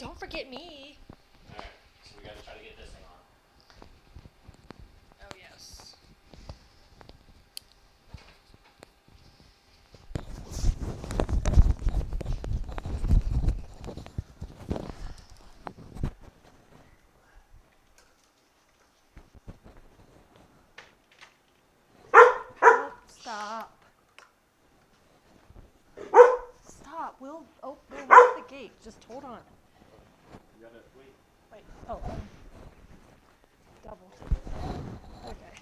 don't forget me. Alright, so we gotta try to get this thing on. Oh, yes. Stop. Stop. We'll lock the gate. Just hold on. You gotta wait. Wait. Oh. Double. Okay.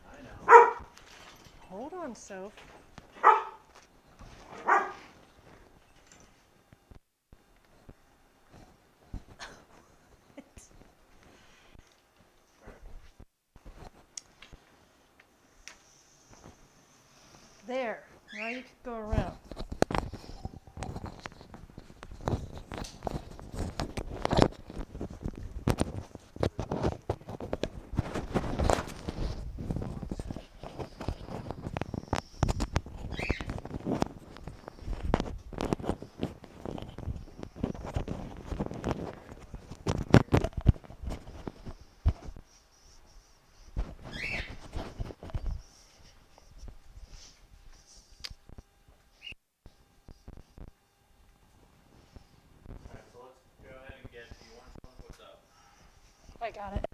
I know. Hold on, Soph. There. Now you can go around. Alright, so let's go ahead and get, do you want some? What's up? I got it.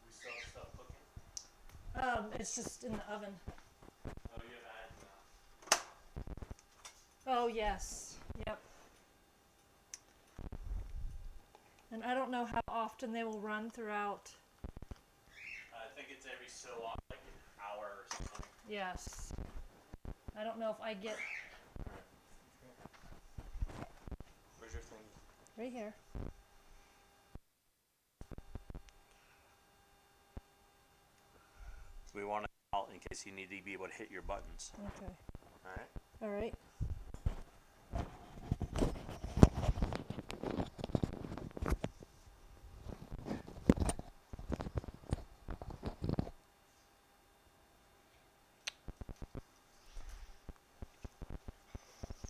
We still have stuff cooking? It's just in the oven. Oh, you have ads now. Oh, yes. Yep. And I don't know how often they will run throughout. I think it's every so often, like an hour or something. Yes. I don't know if I get Alright. Where's your thing? right here. We want it out in case you need to be able to hit your buttons. Okay. Alright? All right.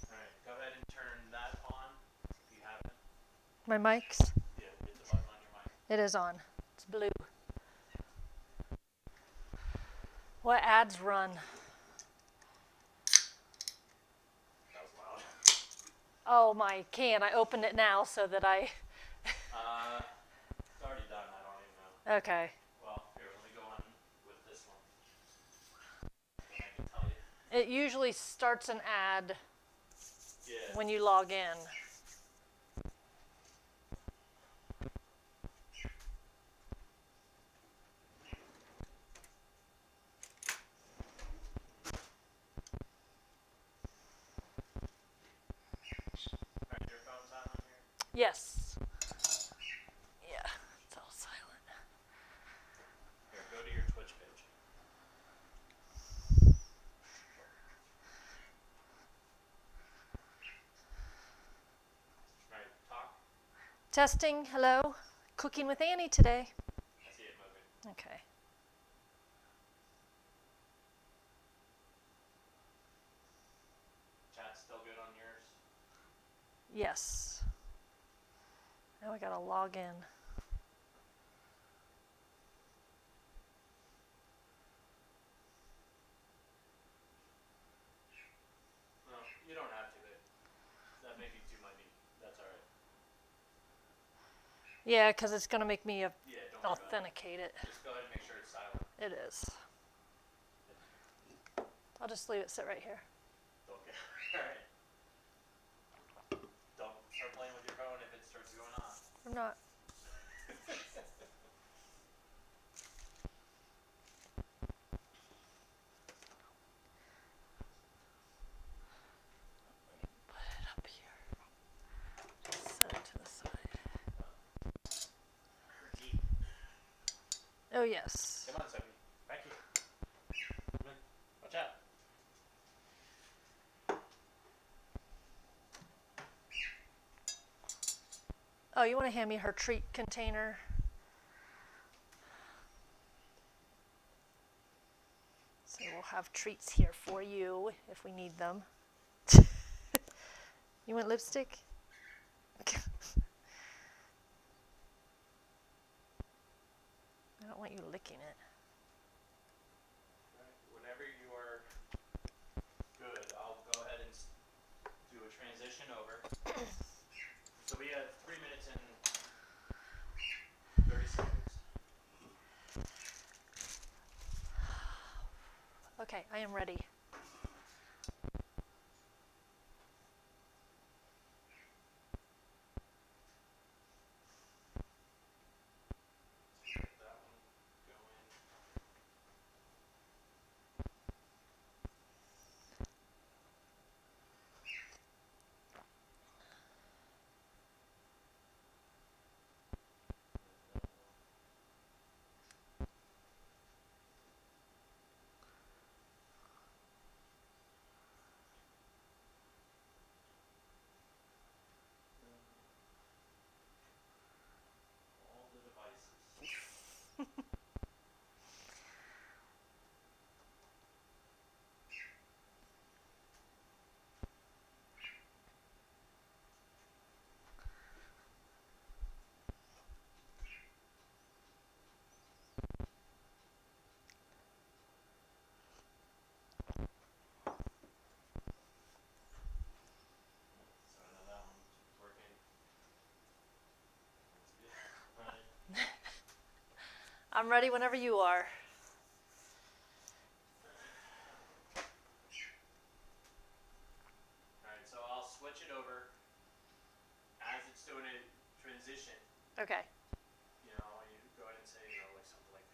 Alright, go ahead and turn that on if you haven't. My mic's. Yeah, hit the button on your mic. It is on. It's blue. What ads run? That was loud. Oh, my can. I opened it now so that I. It's already done, I don't even know. Okay. Well, here, let me go on with this one. And I can tell you. It usually starts an ad Yeah. when you log in. Alright, your phone's on here? Yes. Yeah, it's all silent. Here, go to your Twitch page. Alright, talk. Testing. Hello. Cooking with Annie today. I see it moving. Okay. Chat's still good on yours? Yes. Now I gotta log in. No, you don't have to, but that may be too muddy. That's alright. Yeah, because it's gonna make me Yeah, don't worry about it. authenticate it. Just go ahead and make sure it's silent. It is. I'll just leave it sit right here. Okay. Alright. Don't start playing with your phone if it starts going off. I'm not. Put it up here. Set it to the side. Oh, yes. Come on, Sophie. Back here. Come on. Watch out. Oh, you want to hand me her treat container? have treats here for you if we need them. You want lipstick? I don't want you licking it. Right. Whenever you are good, I'll go ahead and do a transition over. So we have 3 minutes and 30 seconds. Okay, I am ready. Get that one going. All the devices. So I know that one's working. That's good. Right. I'm ready whenever you are. Alright, so I'll switch it over as it's doing a transition. Okay. You know, you go ahead and say, you know, like something like,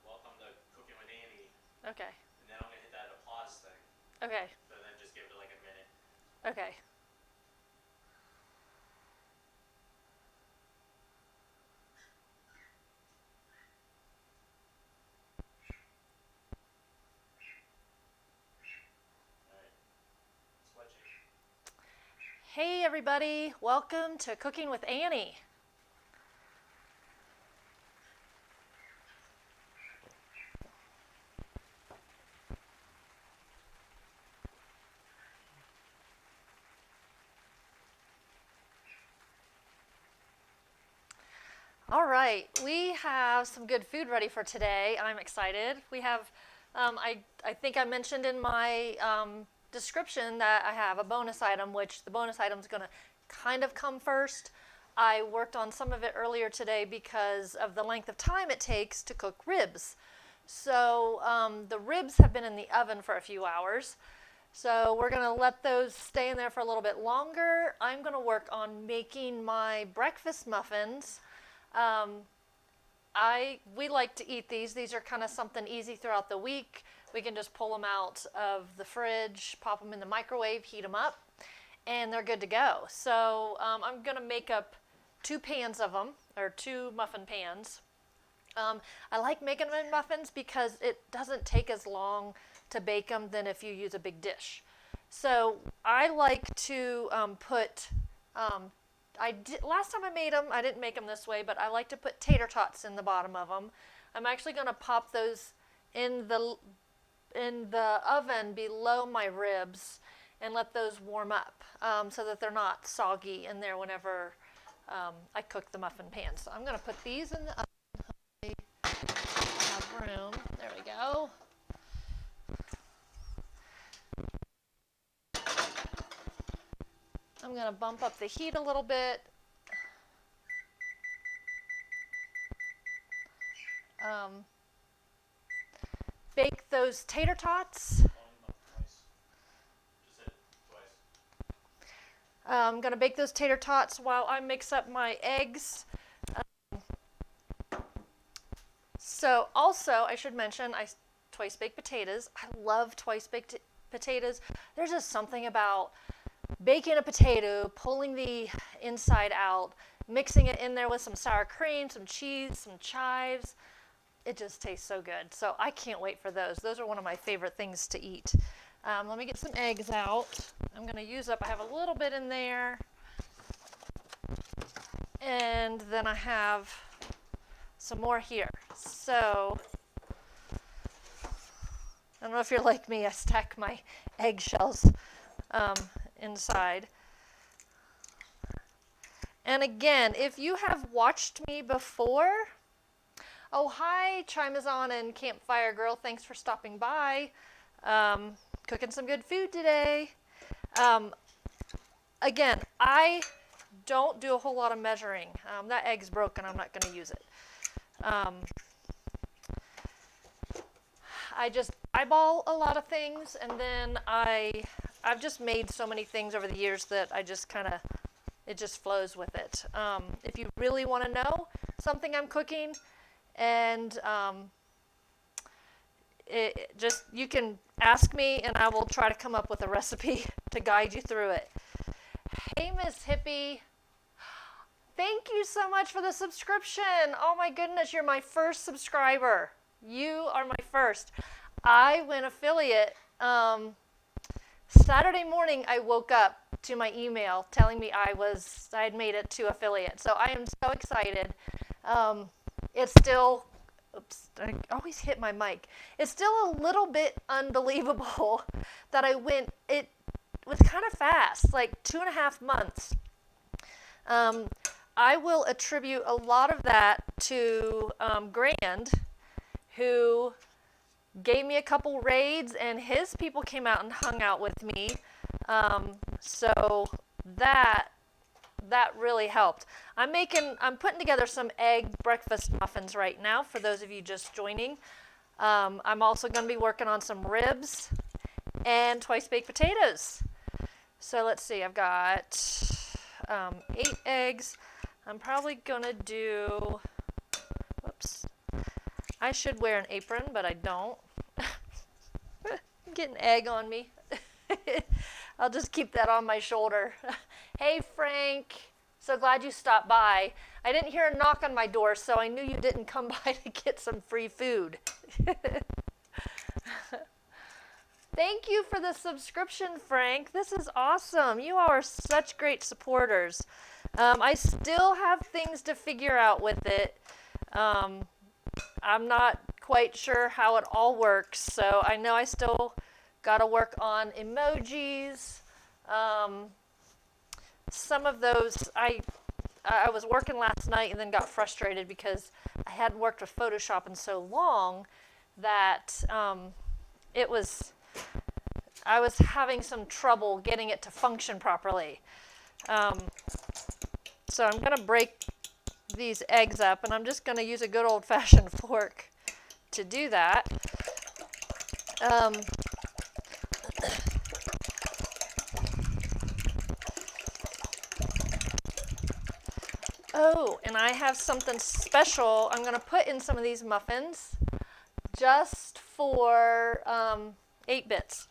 welcome to Cooking with Annie. Okay. And then I'm going to hit that applause thing. Okay. So then just give it like a minute. Okay. Alright. Switching. Hey everybody, welcome to Cooking with Annie. All right, we have some good food ready for today. I'm excited. We have, I think I mentioned in my description that I have a bonus item, which the bonus item is going to kind of come first. I worked on some of it earlier today because of the length of time it takes to cook ribs. So the ribs have been in the oven for a few hours. So we're going to let those stay in there for a little bit longer. I'm going to work on making my breakfast muffins. We like to eat these. These are kind of something easy throughout the week. We can just pull them out of the fridge, pop them in the microwave, heat them up, and they're good to go. So I'm going to make up 2 pans of them, or 2 muffin pans. I like making them in muffins because it doesn't take as long to bake them than if you use a big dish. So I like to put... last time I made them, I didn't make them this way, but I like to put tater tots in the bottom of them. I'm actually going to pop those in the oven below my ribs and let those warm up so that they're not soggy in there whenever I cook the muffin pans. So I'm going to put these in the oven. I have room. There we go. I'm going to bump up the heat a little bit. Bake those tater tots. I'm going to bake those tater tots while I mix up my eggs. So also, I should mention, twice baked potatoes. I love twice baked potatoes. There's just something about baking a potato, pulling the inside out, mixing it in there with some sour cream, some cheese, some chives. It just tastes so good. So I can't wait for those. Those are one of my favorite things to eat. Let me get some eggs out. I'm going to use up, I have a little bit in there. And then I have some more here. So don't know if you're like me, I stack my eggshells inside. And again, if you have watched me before, oh, hi, Chimazon and Campfire Girl. Thanks for stopping by. Cooking some good food today. Again, I don't do a whole lot of measuring. That egg's broken. I'm not going to use it. I just eyeball a lot of things, and then I've just made so many things over the years that I just kind of, it just flows with it. If you really want to know something I'm cooking, and you can ask me, and I will try to come up with a recipe to guide you through it. Hey, Miss Hippie. Thank you so much for the subscription. Oh my goodness, you're my first subscriber. You are my first. I went affiliate. Saturday morning, I woke up to my email telling me I had made it to affiliate. So I am so excited. It's still, oops, I always hit my mic. It's still a little bit unbelievable that it was kind of fast, like 2.5 months. I will attribute a lot of that to Grand, who gave me a couple raids, and his people came out and hung out with me. So that really helped. I'm putting together some egg breakfast muffins right now for those of you just joining. I'm also going to be working on some ribs and twice baked potatoes. So let's see, I've got 8 eggs. I'm probably going to do, whoops, I should wear an apron, but I don't. I'm getting egg on me. I'll just keep that on my shoulder. Hey, Frank. So glad you stopped by. I didn't hear a knock on my door, so I knew you didn't come by to get some free food. Thank you for the subscription, Frank. This is awesome. You are such great supporters. I still have things to figure out with it. I'm not quite sure how it all works, so I know I still got to work on emojis. Some of those, I was working last night and then got frustrated because I hadn't worked with Photoshop in so long that I was having some trouble getting it to function properly. So I'm going to break these eggs up, and I'm just going to use a good old-fashioned fork to do that. Oh, and I have something special I'm going to put in some of these muffins just for 8 bits.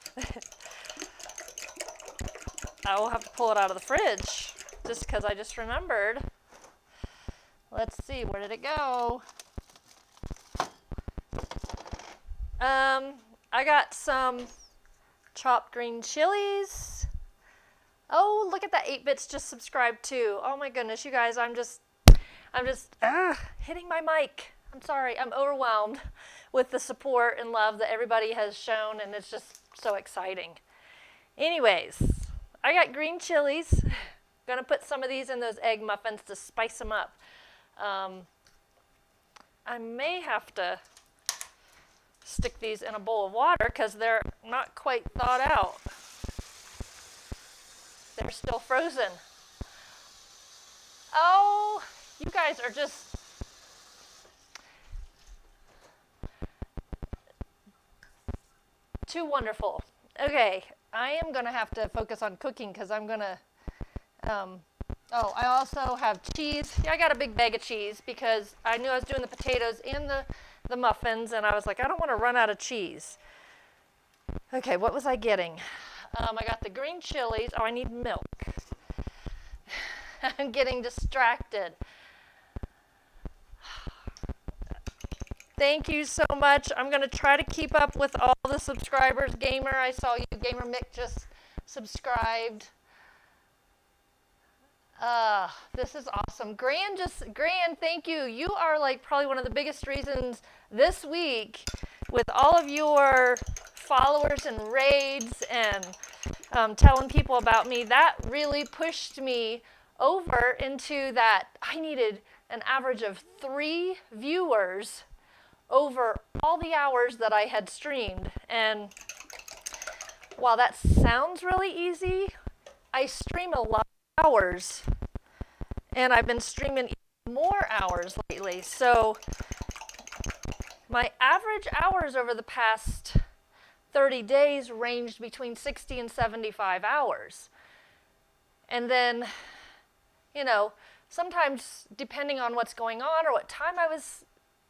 I will have to pull it out of the fridge just because I just remembered. Let's see, where did it go? I got some chopped green chilies. Oh, look at that, 8 bits just subscribed too. Oh my goodness, you guys, I'm just hitting my mic. I'm sorry, I'm overwhelmed with the support and love that everybody has shown, and it's just so exciting. Anyways, I got green chilies. Gonna put some of these in those egg muffins to spice them up. I may have to stick these in a bowl of water because they're not quite thawed out. They're still frozen. Oh, you guys are just too wonderful. Okay, I am going to have to focus on cooking because I'm going to, oh, I also have cheese. Yeah, I got a big bag of cheese because I knew I was doing the potatoes and the muffins, and I was like, I don't want to run out of cheese. Okay, what was I getting? I got the green chilies. Oh, I need milk. I'm getting distracted. Thank you so much. I'm going to try to keep up with all the subscribers. Gamer, I saw you. Gamer Mick just subscribed. This is awesome. Gran, thank you. You are like probably one of the biggest reasons this week with all of your followers and raids and telling people about me, that really pushed me over into that I needed an average of 3 viewers over all the hours that I had streamed. And while that sounds really easy, I stream a lot of hours, and I've been streaming even more hours lately. So my average hours over the past 30 days ranged between 60 and 75 hours. And then, you know, sometimes depending on what's going on or what time I was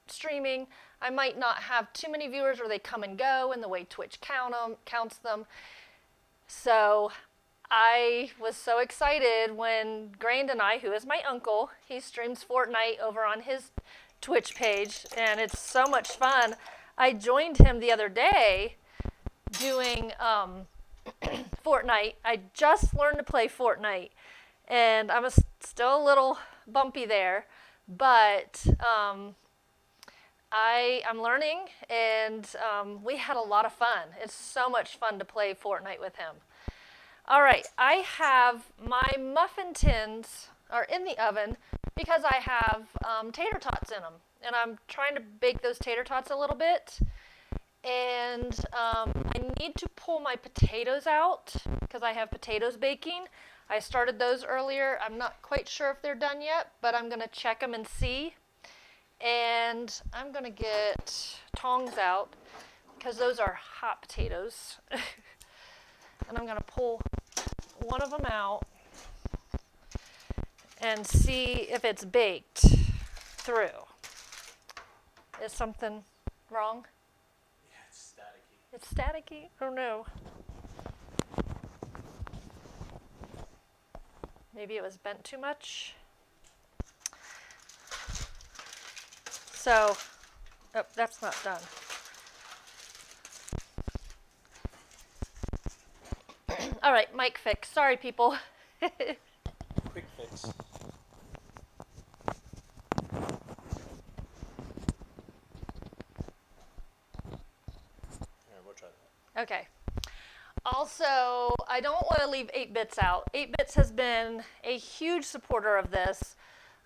streaming, I might not have too many viewers, or they come and go in the way Twitch counts them. So I was so excited when Grandonai, who is my uncle, he streams Fortnite over on his Twitch page, and it's so much fun. I joined him the other day doing Fortnite. I just learned to play Fortnite, and I'm still a little bumpy there, but I'm learning, and we had a lot of fun. It's so much fun to play Fortnite with him. All right, I have my muffin tins are in the oven because I have tater tots in them, and I'm trying to bake those tater tots a little bit. And I need to pull my potatoes out because I have potatoes baking. I started those earlier. I'm not quite sure if they're done yet, but I'm going to check them and see. And I'm going to get tongs out because those are hot potatoes. And I'm going to pull one of them out and see if it's baked through. Is something wrong? Yeah, it's staticky. It's staticky? Oh no. Maybe it was bent too much. So, oh, that's not done. All right, mic fix. Sorry, people. Quick fix. Here, we'll try that. Okay. Also, I don't want to leave 8-Bits out. 8-Bits has been a huge supporter of this,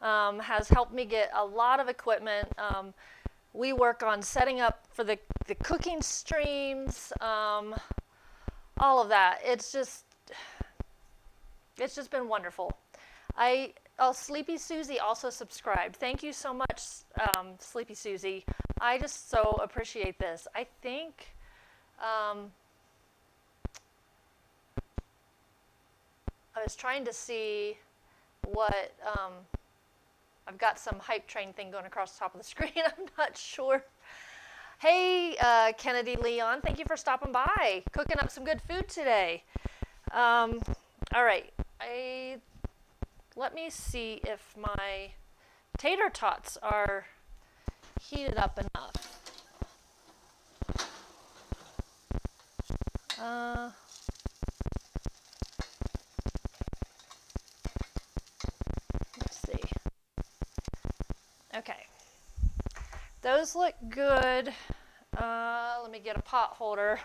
has helped me get a lot of equipment. We work on setting up for the cooking streams, all of that. It's just been wonderful. Sleepy Susie also subscribed. Thank you so much, Sleepy Susie. I just so appreciate this. I think I was trying to see what I've got some hype train thing going across the top of the screen. I'm not sure. Hey, Kennedy Leon, thank you for stopping by. Cooking up some good food today. All right, let me see if my tater tots are heated up enough. Let's see. Okay. Those look good. Let me get a pot holder.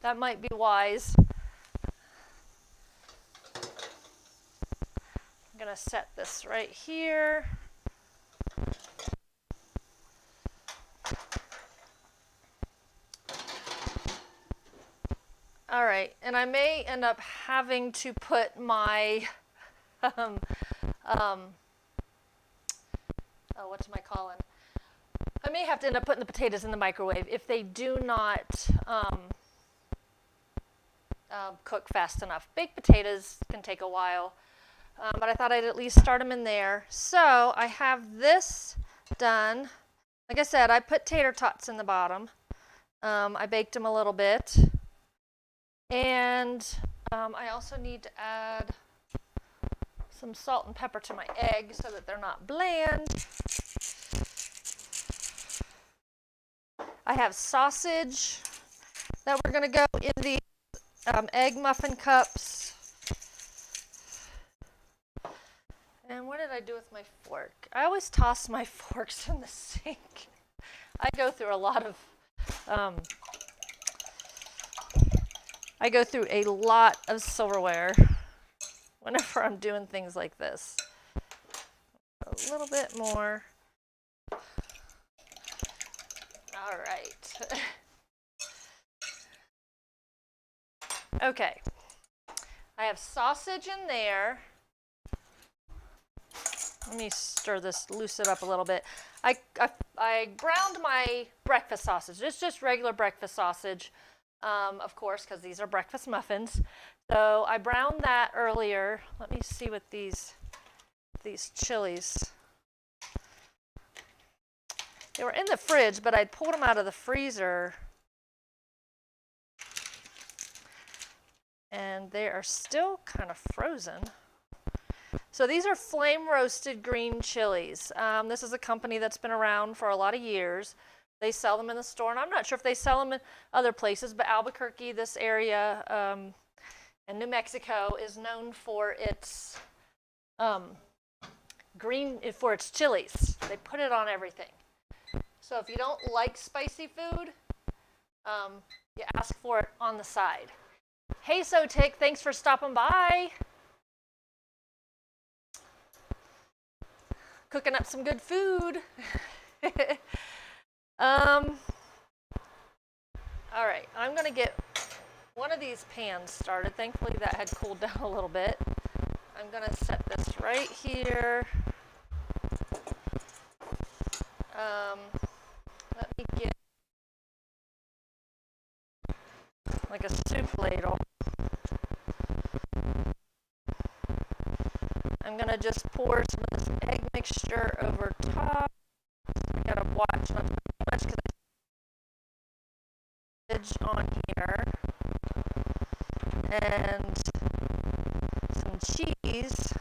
That might be wise. I'm going to set this right here. All right, and I may end up having to put my, what's my calling? I may have to end up putting the potatoes in the microwave if they do not cook fast enough. Baked potatoes can take a while, but I thought I'd at least start them in there. So I have this done. Like I said, I put tater tots in the bottom. I baked them a little bit. And I also need to add some salt and pepper to my eggs so that they're not bland. I have sausage that we're going to go in the egg muffin cups. And what did I do with my fork? I always toss my forks in the sink. I go through a lot of I go through a lot of silverware whenever I'm doing things like this. A little bit more. All right. Okay. I have sausage in there. Let me stir this, loose it up a little bit. I browned my breakfast sausage. It's just regular breakfast sausage, of course, because these are breakfast muffins. So I browned that earlier. Let me see what these chilies. They were in the fridge, but I pulled them out of the freezer. And they are still kind of frozen. So these are flame roasted green chilies. This is a company that's been around for a lot of years. They sell them in the store, and I'm not sure if they sell them in other places, but Albuquerque, this area, and New Mexico is known for its for its chilies. They put it on everything. So if you don't like spicy food, you ask for it on the side. Hey Sotik, thanks for stopping by. Cooking up some good food. All right, I'm gonna get one of these pans started. Thankfully that had cooled down a little bit. I'm gonna set this right here. Let me get like a soup ladle. I'm gonna just pour some of this egg mixture over top. I gotta watch not too much because there's on here. And some cheese.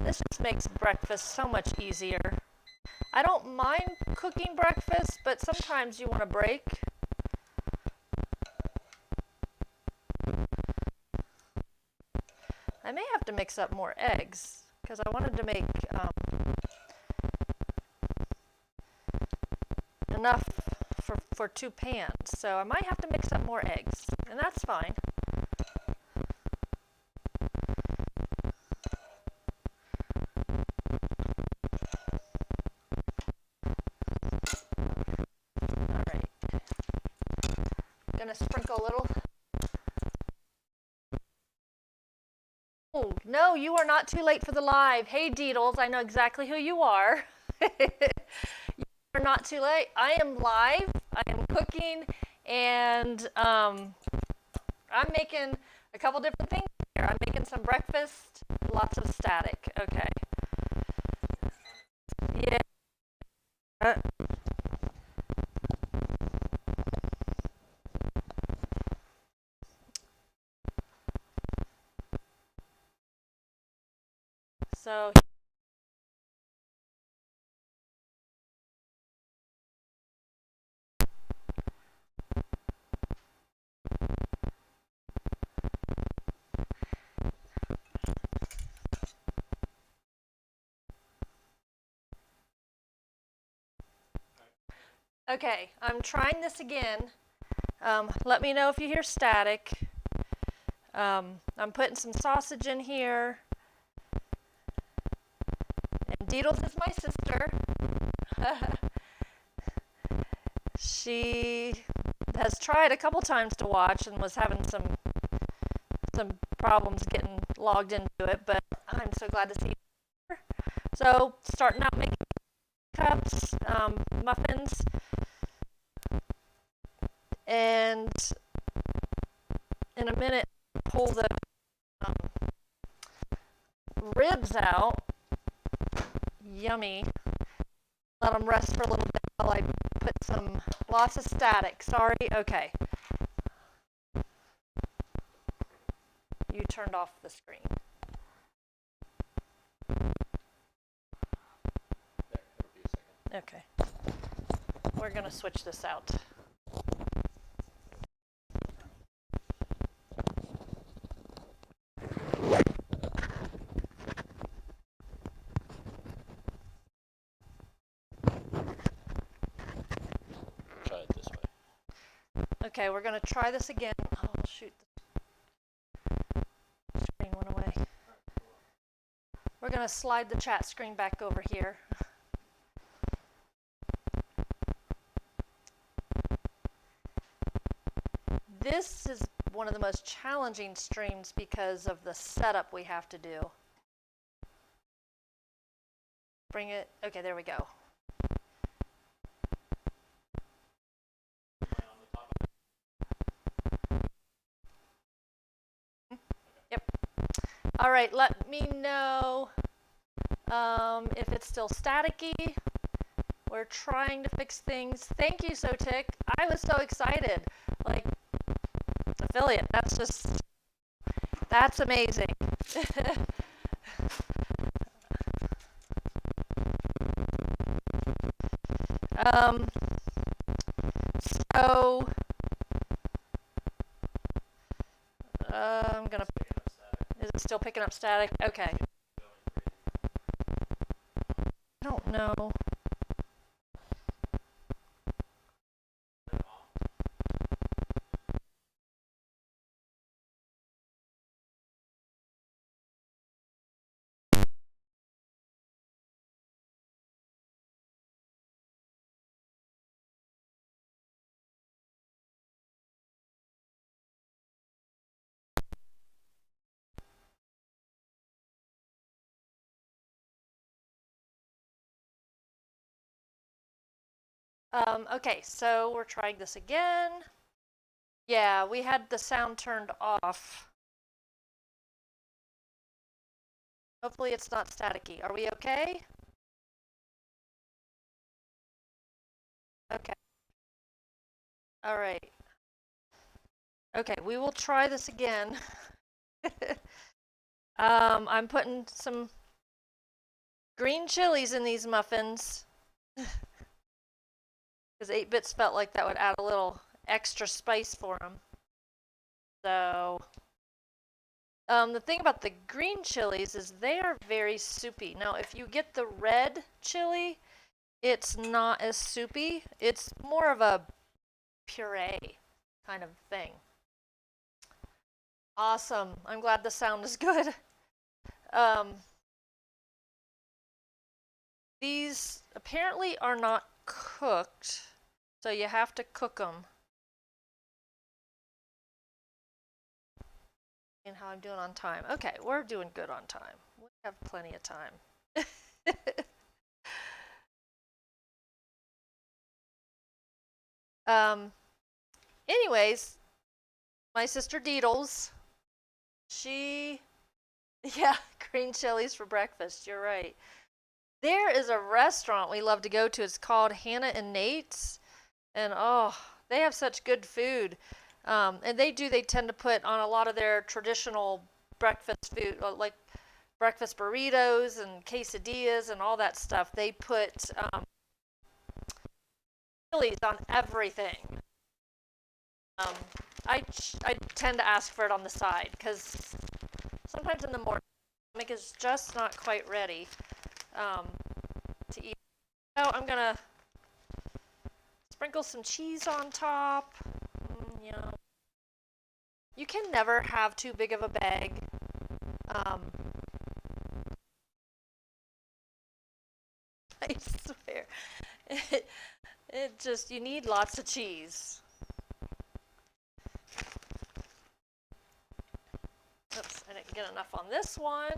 This just makes breakfast so much easier. I don't mind cooking breakfast, but sometimes you want a break. I may have to mix up more eggs because I wanted to make enough for 2 pans. So I might have to mix up more eggs, and that's fine. All right. I'm gonna sprinkle a little. Oh, no, you are not too late for the live. Hey, Deedles, I know exactly who you are. You are not too late. I am live. I am cooking, and I'm making a couple different things here. I'm making some breakfast, lots of static. Okay. Yeah. So okay, I'm trying this again. Let me know if you hear static. I'm putting some sausage in here. And Deedles is my sister. She has tried a couple times to watch and was having some problems getting logged into it, but I'm so glad to see her. So starting out making cups, muffins, and in a minute pull the ribs out. Yummy. Let them rest for a little bit while I put some, lots of static. Sorry. Okay. You turned off the screen. Okay. We're going to switch this out. Okay, we're going to try this again. Oh, shoot. The screen went away. We're going to slide the chat screen back over here. This is one of the most challenging streams because of the setup we have to do. Bring it. Okay, there we go. Yep. All right, let me know if it's still staticky. We're trying to fix things. Thank you, Sotik. I was so excited. Like, affiliate, that's amazing. So, I'm gonna, is it still picking up static? Okay. I don't know. Okay, so we're trying this again. Yeah, we had the sound turned off. Hopefully it's not staticky. Are we okay? Okay. All right. Okay, we will try this again. I'm putting some green chilies in these muffins. Because 8-bits felt like that would add a little extra spice for them. So, the thing about the green chilies is they are very soupy. Now, if you get the red chili, it's not as soupy. It's more of a puree kind of thing. Awesome. I'm glad the sound is good. These apparently are not cooked, so you have to cook them. And how I'm doing on time. Okay, we're doing good on time. We have plenty of time. Anyways, my sister Deedles, yeah, green chilies for breakfast. You're right. There is a restaurant we love to go to. It's called Hannah and Nate's. And oh, they have such good food. And they tend to put on a lot of their traditional breakfast food, like breakfast burritos and quesadillas and all that stuff. They put chilies on everything. I tend to ask for it on the side because sometimes in the morning, my stomach is just not quite ready to eat. So I'm gonna sprinkle some cheese on top. You can never have too big of a bag. I swear, it just, you need lots of cheese. Oops, I didn't get enough on this one.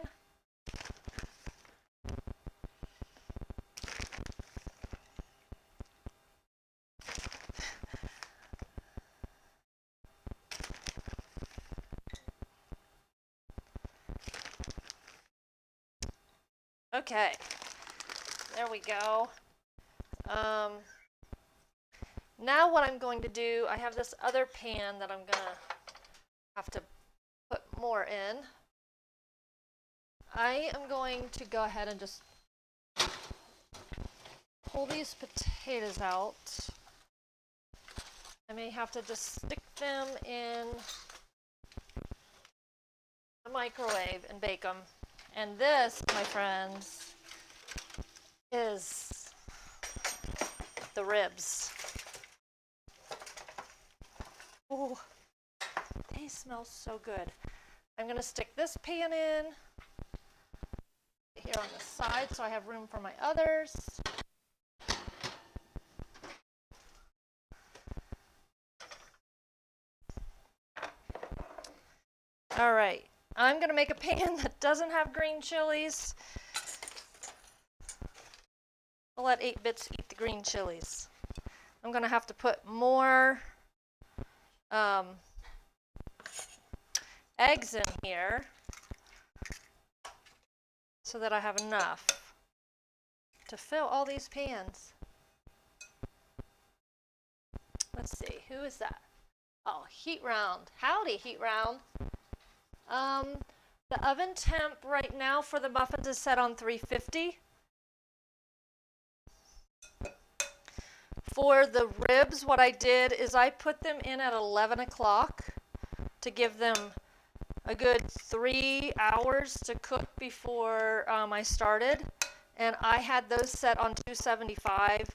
Okay, there we go. Now what I'm going to do, I have this other pan that I'm gonna have to put more in. I am going to go ahead and just pull these potatoes out. I may have to just stick them in the microwave and bake them. And this, my friends, is the ribs. Oh, they smell so good. I'm going to stick this pan in here on the side so I have room for my others. All right, I'm going to make a pan that doesn't have green chilies. I'll let 8-bits eat the green chilies. I'm going to have to put more eggs in here so that I have enough to fill all these pans. Let's see, who is that? Oh, Heat Round. Howdy, Heat Round. The oven temp right now for the muffins is set on 350. For the ribs, what I did is I put them in at 11 o'clock to give them a good 3 hours to cook before I started. And I had those set on 275.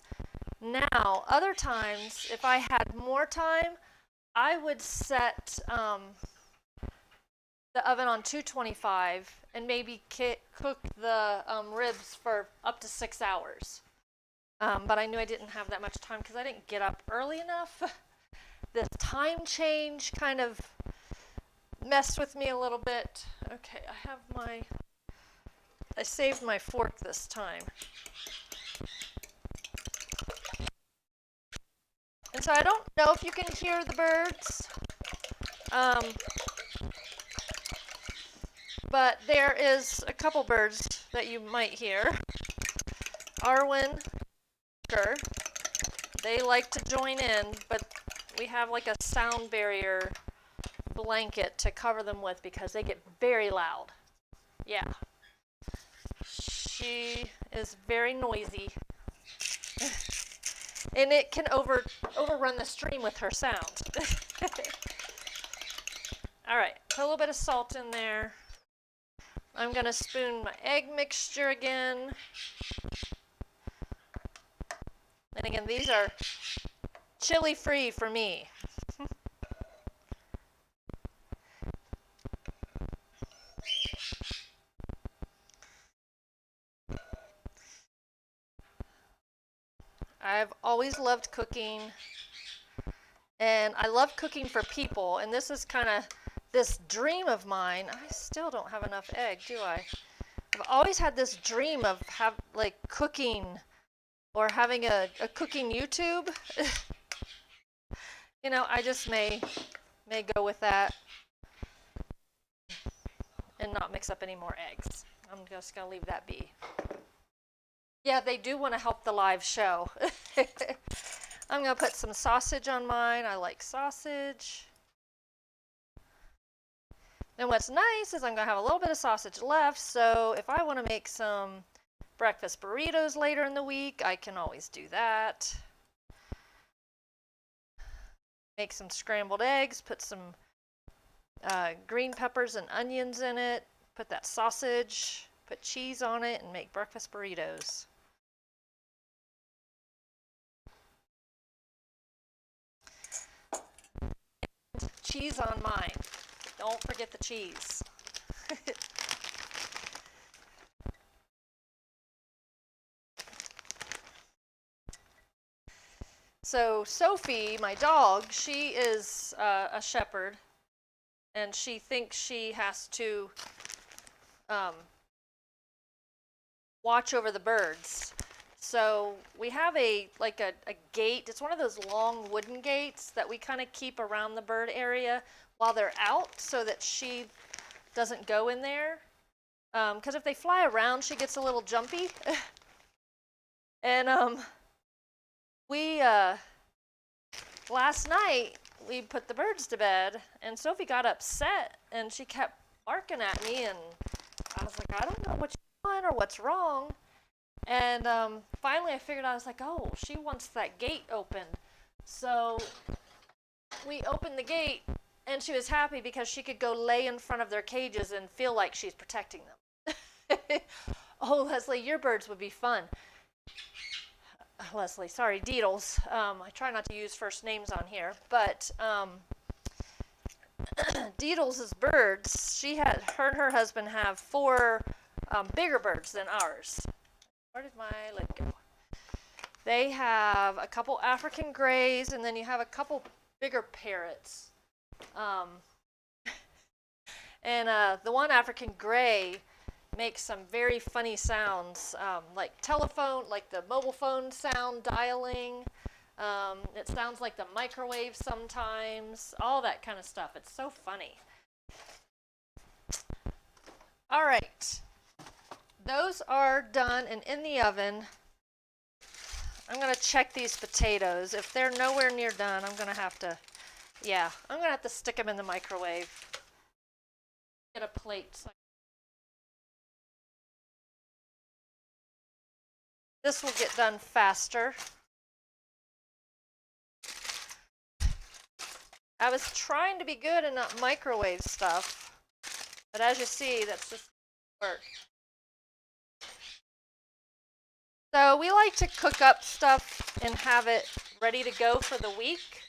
Now, other times, if I had more time, I would set the oven on 225 and maybe cook the ribs for up to 6 hours. But I knew I didn't have that much time because I didn't get up early enough. The time change kind of messed with me a little bit. Okay, I saved my fork this time. And so I don't know if you can hear the birds, but there is a couple birds that you might hear. Arwen, they like to join in, but we have like a sound barrier blanket to cover them with because they get very loud. Yeah. She is very noisy. And it can overrun the stream with her sound. All right, put a little bit of salt in there. I'm going to spoon my egg mixture again. And again, these are chili-free for me. I've always loved cooking, and I love cooking for people, and this is kind of this dream of mine. I still don't have enough egg, do I? I've always had this dream of cooking or having a cooking YouTube. You know, I just may go with that and not mix up any more eggs. I'm just going to leave that be. Yeah, they do want to help the live show. I'm going to put some sausage on mine. I like sausage. And what's nice is I'm going to have a little bit of sausage left, so if I want to make some breakfast burritos later in the week, I can always do that. Make some scrambled eggs, put some green peppers and onions in it, put that sausage, put cheese on it, and make breakfast burritos. Cheese on mine. Don't forget the cheese. So Sophie, my dog, she is a shepherd, and she thinks she has to watch over the birds. So we have a gate. It's one of those long wooden gates that we kind of keep around the bird area while they're out so that she doesn't go in there. Because if they fly around, she gets a little jumpy. And last night we put the birds to bed, and Sophie got upset, and she kept barking at me, and I was like, I don't know what you want or what's wrong. And finally I figured out, I was like, oh, she wants that gate open. So we opened the gate, and she was happy because she could go lay in front of their cages and feel like she's protecting them. Oh, Leslie, your birds would be fun. Leslie, sorry, Deedles. I try not to use first names on here, but Deedles' birds, her and her husband have 4 bigger birds than ours. Where did my lid go? They have a couple African grays, and then you have a couple bigger parrots. And the one African gray makes some very funny sounds, like telephone, like the mobile phone sound dialing. It sounds like the microwave sometimes, all that kind of stuff. It's so funny. All right. Those are done and in the oven. I'm going to check these potatoes. If they're nowhere near done, I'm going to have to, I'm going to have to stick them in the microwave. Get a plate. This will get done faster. I was trying to be good and not microwave stuff, but as you see, that's just work. So we like to cook up stuff and have it ready to go for the week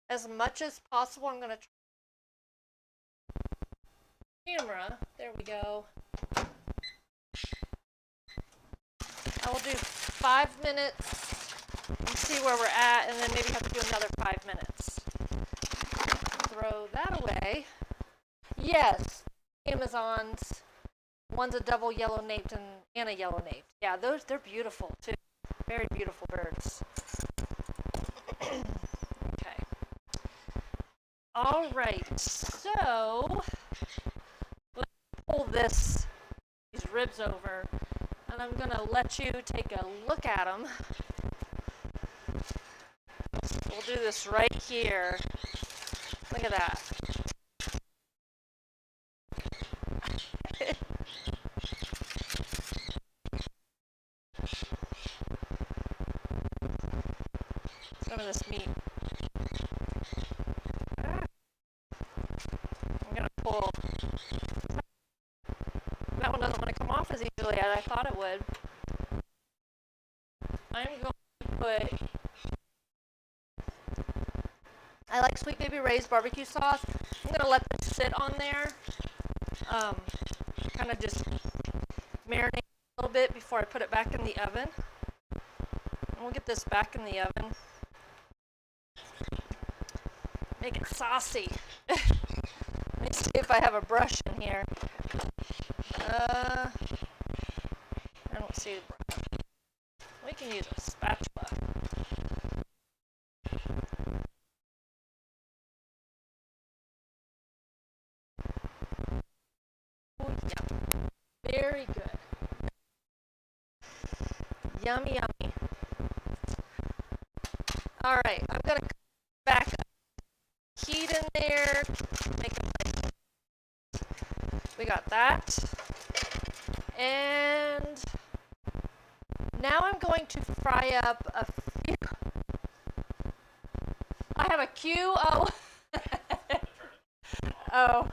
as much as possible. I'm going to camera. There we go. I will do 5 minutes and see where we're at, and then maybe have to do another 5 minutes. Throw that away. Yes, Amazon's. One's a double yellow naped and a yellow naped. Yeah, they're beautiful too. Very beautiful birds. Okay. All right. So let's pull these ribs over, and I'm gonna let you take a look at them. We'll do this right here. Look at that. Some of this meat. I'm gonna pull. That one doesn't want to come off as easily as I thought it would. I'm going to put. I like Sweet Baby Ray's barbecue sauce. I'm gonna let this sit on there. Kind of just marinate a little bit before I put it back in the oven. And we'll get this back in the oven. Make it saucy. Let me see if I have a brush in here. I don't see a brush. We can use a spatula. Oh, yeah. Very good. Yummy, yummy. All right, I'm going to back up. Heat in there. Make it nice. We got that. And now I'm going to fry up a few. I have a queue. Oh. Oh.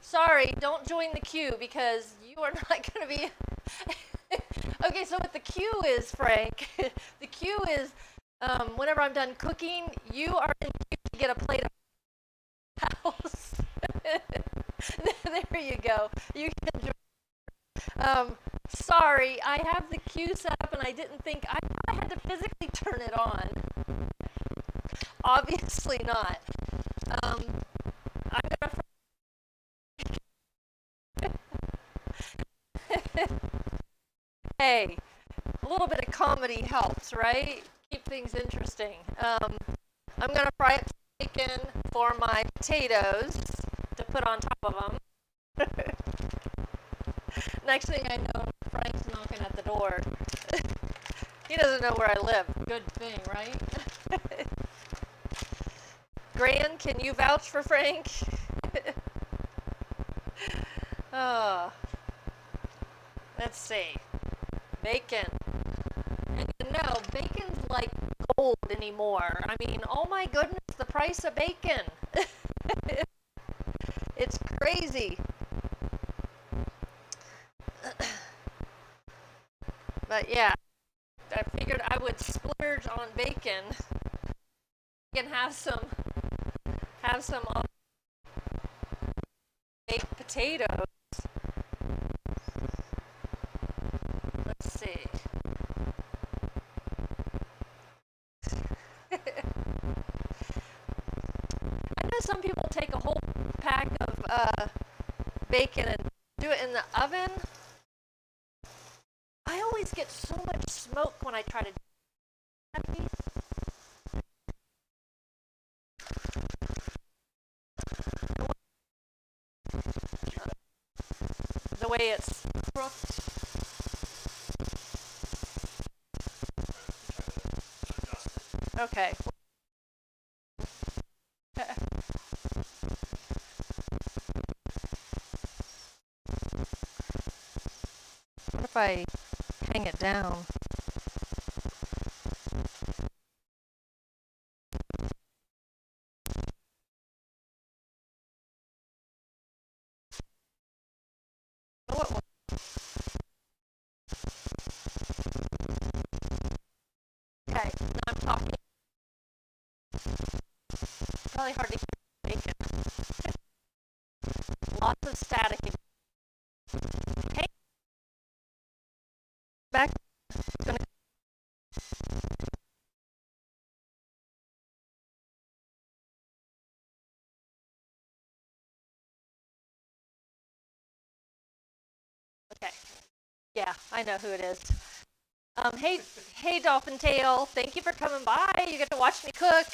Sorry, don't join the queue because you are not going to be. Okay, so what the queue is, Frank, the queue is whenever I'm done cooking, you are in the queue to get a plate of house. There you go. You can join. Sorry, I have the queue set up and I didn't think I had to physically turn it on. Obviously not. I'm gonna. Hey, a little bit of comedy helps, right? Keep things interesting. I'm gonna fry up bacon for my potatoes to put on top of them. Next thing I know, Frank's knocking at the door. He doesn't know where I live. Good thing, right? Gran, can you vouch for Frank? Oh. Let's see. Bacon. And you know, bacon's like gold anymore. I mean, oh my goodness, the price of bacon. It's crazy. But yeah, I figured I would splurge on bacon and have some potatoes. Let's see. I know some people take a whole pack of bacon and do it in the oven. I always get so much smoke when I try to do that. The way it's cooked. Okay. What if I hang it down? Okay, now I'm talking. Probably hard to hear bacon. Lots of static. Hey, back. Okay. Yeah, I know who it is. Hey, Dolphin Tail. Thank you for coming by. You get to watch me cook.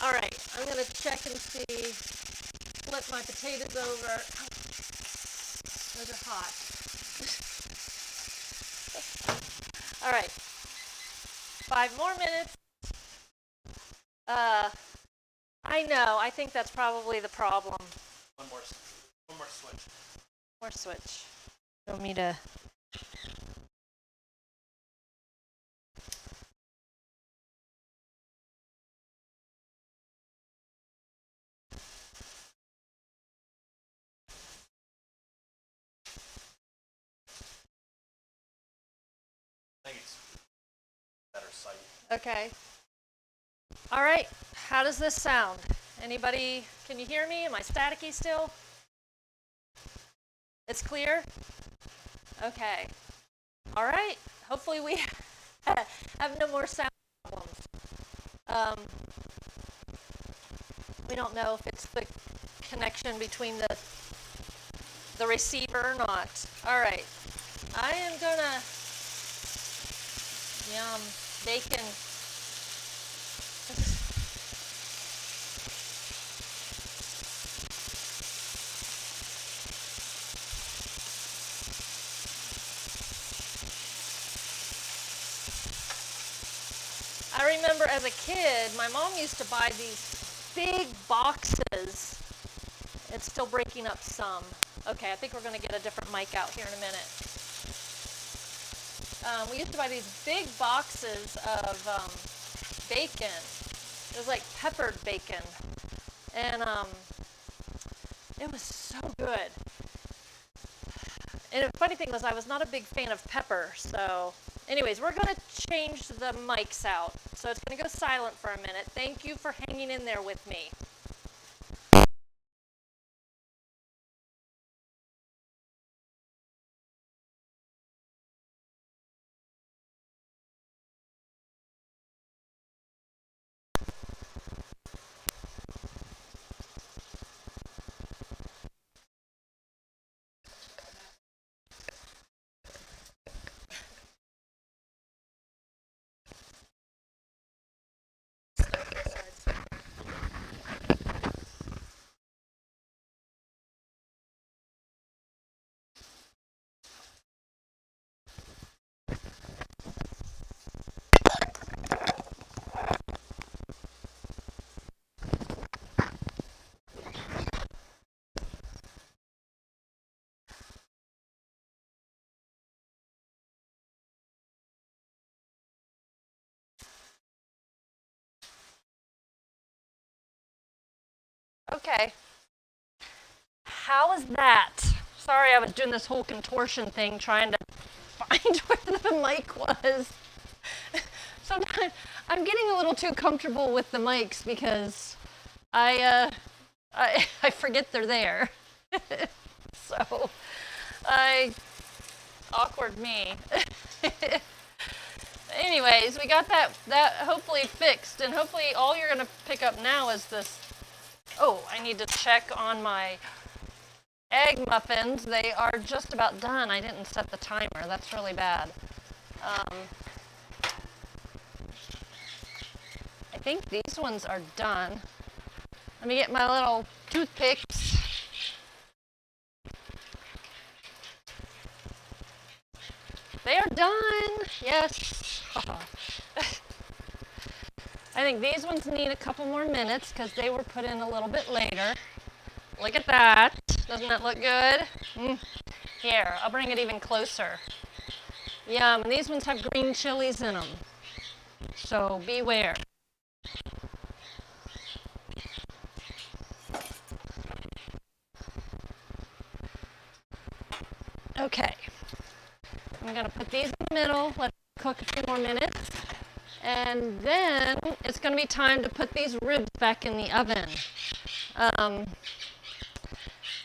All right, I'm gonna check and see. Flip my potatoes over. Those are hot. All right. 5 more minutes. I know. I think that's probably the problem. One more switch. More switch. You want me to? I think it's better sight. Okay. All right. How does this sound? Anybody? Can you hear me? Am I staticky still? It's clear? Okay. All right. Hopefully we have no more sound problems. We don't know if it's the connection between the receiver or not. All right. I am gonna bacon. I remember as a kid, my mom used to buy these big boxes. It's still breaking up some. Okay, I think we're going to get a different mic out here in a minute. We used to buy these big boxes of bacon. It was like peppered bacon. And it was so good. And the funny thing was I was not a big fan of pepper, so anyways, we're going to change the mics out. So it's going to go silent for a minute. Thank you for hanging in there with me. Okay. How is that? Sorry, I was doing this whole contortion thing trying to find where the mic was. Sometimes I'm getting a little too comfortable with the mics because I I forget they're there. So, awkward me. Anyways, we got that hopefully fixed, and hopefully all you're going to pick up now is this. Oh, I need to check on my egg muffins. They are just about done. I didn't set the timer. That's really bad. I think these ones are done. Let me get my little toothpicks. They are done. Yes. I think these ones need a couple more minutes because they were put in a little bit later. Look at that. Doesn't that look good? Here, I'll bring it even closer. Yum. And these ones have green chilies in them. So beware. Okay. I'm going to put these in the middle, let it cook a few more minutes, and then it's going to be time to put these ribs back in the oven.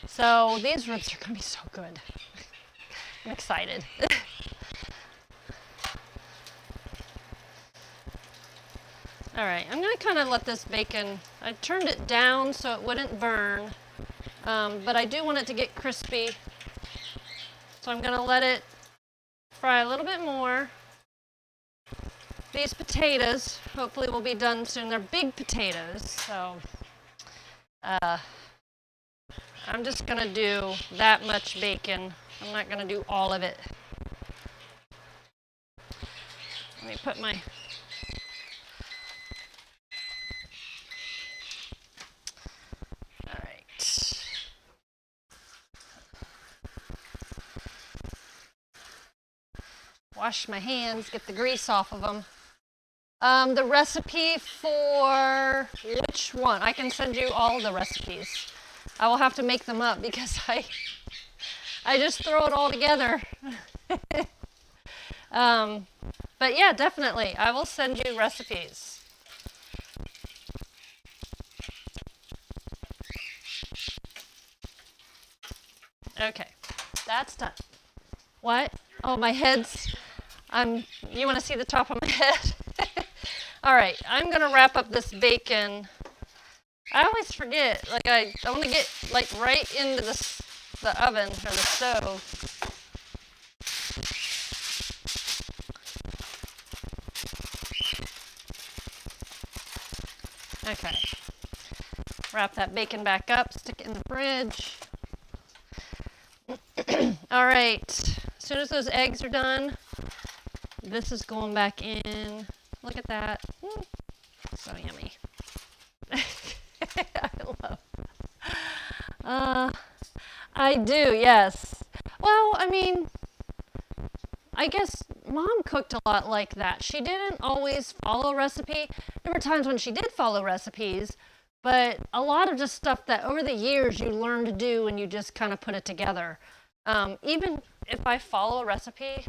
So these ribs are going to be so good. I'm excited. All right, I'm going to kind of let this bacon, I turned it down so it wouldn't burn, but I do want it to get crispy. So I'm going to let it fry a little bit more. These potatoes hopefully will be done soon. They're big potatoes, so I'm just going to do that much bacon. I'm not going to do all of it. Let me put my... All right. Wash my hands, get the grease off of them. The recipe for which one? I can send you all the recipes. I will have to make them up because I just throw it all together. But yeah, definitely. I will send you recipes. Okay, that's done. What? Oh, my head's... you want to see the top of my head? All right, I'm going to wrap up this bacon. I always forget. Like, I want to get, like, right into the oven or the stove. Okay. Wrap that bacon back up, stick it in the fridge. All right. As soon as those eggs are done, this is going back in. Look at that. So yummy. I do, yes. Well, I mean, I guess Mom cooked a lot like that. She didn't always follow a recipe. There were times when she did follow recipes, but a lot of just stuff that over the years you learn to do and you just kind of put it together. Even if I follow a recipe,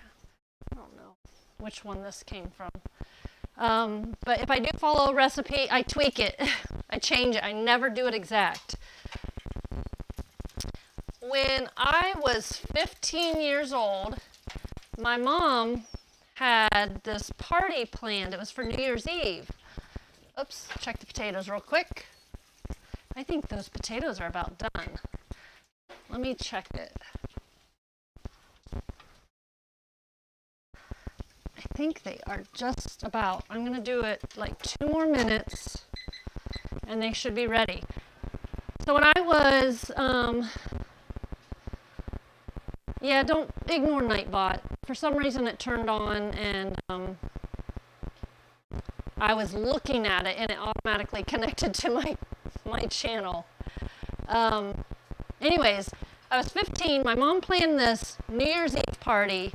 I don't know which one this came from. But if I do follow a recipe, I tweak it. I change it. I never do it exact. When I was 15 years old, my mom had this party planned. It was for New Year's Eve. Oops, check the potatoes real quick. I think those potatoes are about done. Let me check it. I think they are just about. I'm going to do it like 2 more minutes and they should be ready. So when I was, yeah, don't ignore Nightbot. For some reason it turned on and I was looking at it and it automatically connected to my channel. Anyways, I was 15. My mom planned this New Year's Eve party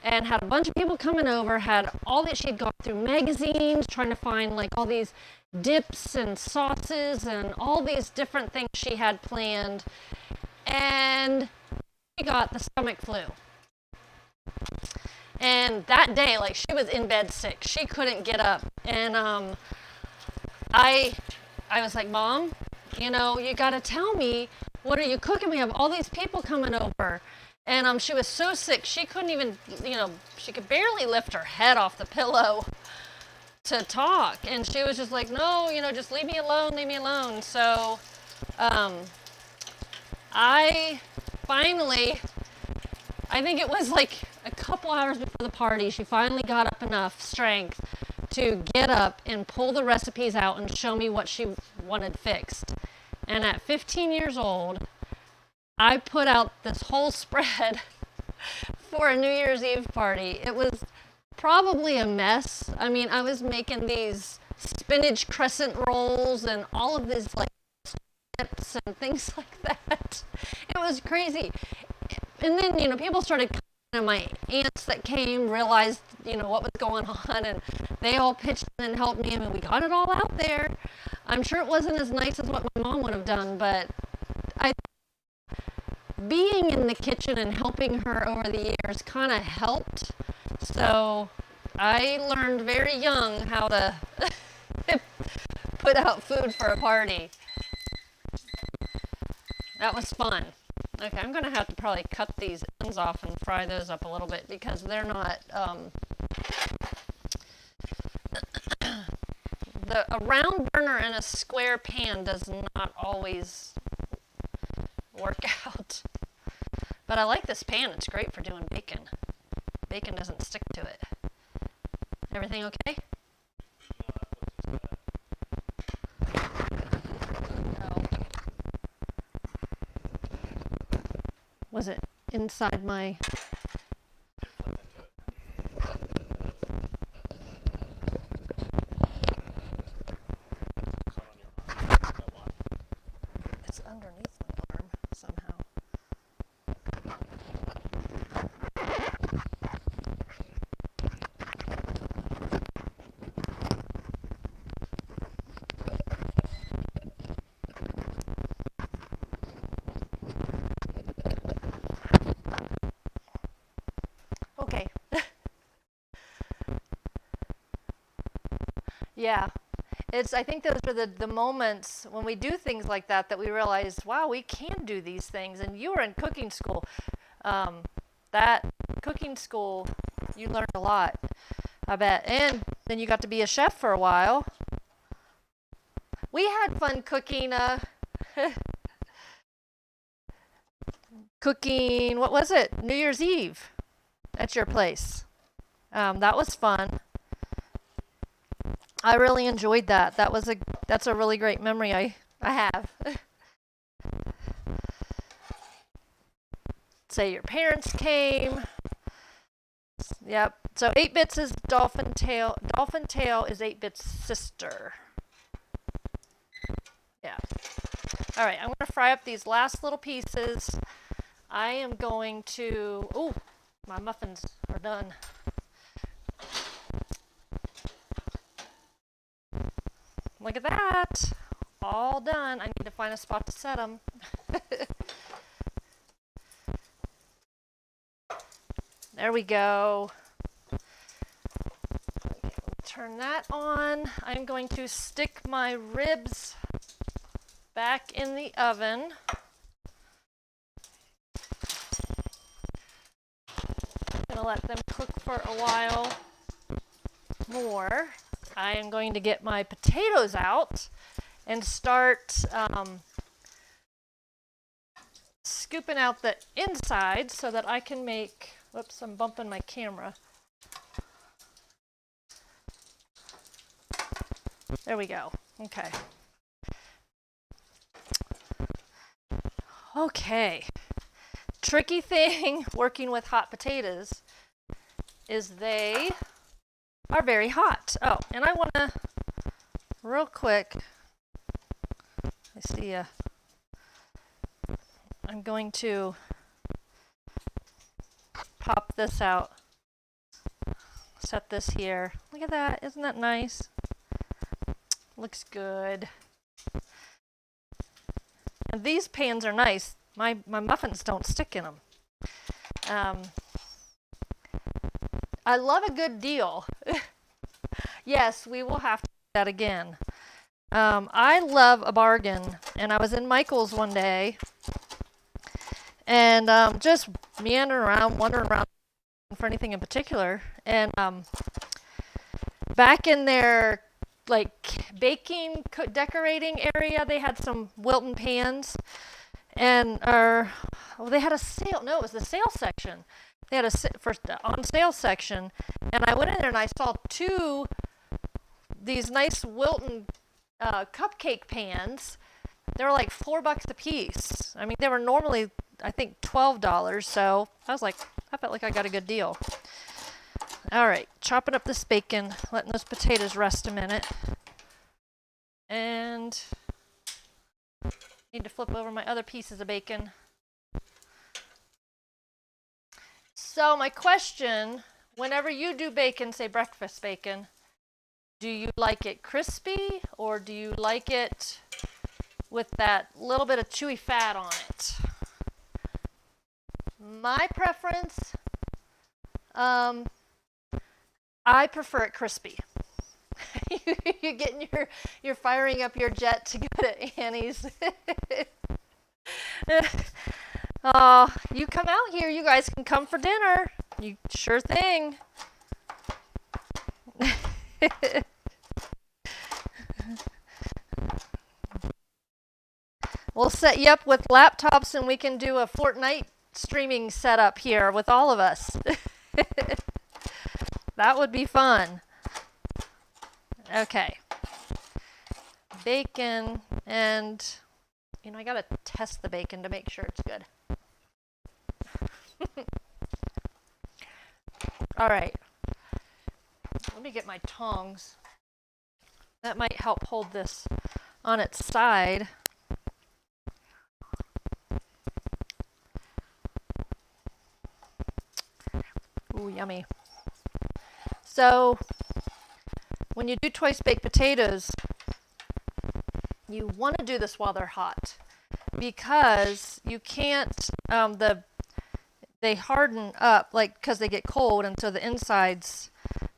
and had a bunch of people coming over, had all that. She had gone through magazines trying to find like all these dips and sauces and all these different things she had planned, and she got the stomach flu. And that day, like, she was in bed sick. She couldn't get up. And I was like, Mom, you know, you got to tell me, what are you cooking? We have all these people coming over. And she was so sick, she couldn't even, you know, she could barely lift her head off the pillow to talk. And she was just like, no, you know, just leave me alone, leave me alone. So I finally, I think it was like a couple hours before the party, she finally got up enough strength to get up and pull the recipes out and show me what she wanted fixed. And at 15 years old, I put out this whole spread for a New Year's Eve party. It was probably a mess. I mean, I was making these spinach crescent rolls and all of these like chips and things like that. It was crazy. And then, you know, people started coming, and my aunts that came realized, you know, what was going on, and they all pitched in and helped me. I mean, we got it all out there. I'm sure it wasn't as nice as what my mom would have done, but being in the kitchen and helping her over the years kind of helped. So I learned very young how to put out food for a party. That was fun. Okay, I'm going to have to probably cut these ends off and fry those up a little bit because they're not, a round burner and a square pan does not always work out. But I like this pan. It's great for doing bacon. Bacon doesn't stick to it. Everything okay? No. Was it inside my... It's underneath my arm somehow. Okay. Yeah. I think those are the moments when we do things like that that we realize, wow, we can do these things. And you were in cooking school. That cooking school, you learned a lot, I bet. And then you got to be a chef for a while. We had fun cooking, cooking, what was it? New Year's Eve at your place. That was fun. I really enjoyed that. That's a really great memory I have. Say your parents came. Yep. So 8-Bits is Dolphin Tail. Dolphin Tail is 8-Bits' sister. Yeah. All right, I'm going to fry up these last little pieces. I am going to... Ooh, my muffins are done. Look at that. All done. I need to find a spot to set them. There we go. Turn that on. I'm going to stick my ribs back in the oven. I'm going to let them cook for a while more. I am going to get my potatoes out and start scooping out the inside so that I can make, whoops, I'm bumping my camera. There we go. Okay. Okay. Tricky thing working with hot potatoes is they are very hot. Oh, and I want to, real quick, I see I'm going to pop this out, set this here. Look at that, isn't that nice? Looks good. And these pans are nice. My muffins don't stick in them. I love a good deal. Yes, we will have to do that again. I love a bargain, and I was in Michael's one day, and just meandering around, wandering around for anything in particular, and back in their like baking decorating area, they had some Wilton pans, and they had a sale. No, it was the sale section. They had a on sale section, and I went in there and I saw these nice Wilton cupcake pans. They were like $4 a piece. I mean, they were normally, I think, $12. So I was like, I felt like I got a good deal. All right, chopping up this bacon, letting those potatoes rest a minute. And need to flip over my other pieces of bacon. So my question, whenever you do bacon, say breakfast bacon, do you like it crispy or do you like it with that little bit of chewy fat on it? My preference, I prefer it crispy. You're firing up your jet to go to Annie's. You come out here, you guys can come for dinner. You sure thing. We'll set you up with laptops and we can do a Fortnite streaming setup here with all of us. That would be fun. Okay. Bacon, and I gotta test the bacon to make sure it's good. All right. Let me get my tongs. That might help hold this on its side. Ooh, yummy. So, when you do twice baked potatoes, you want to do this while they're hot because you can't, they harden up because they get cold, and so the insides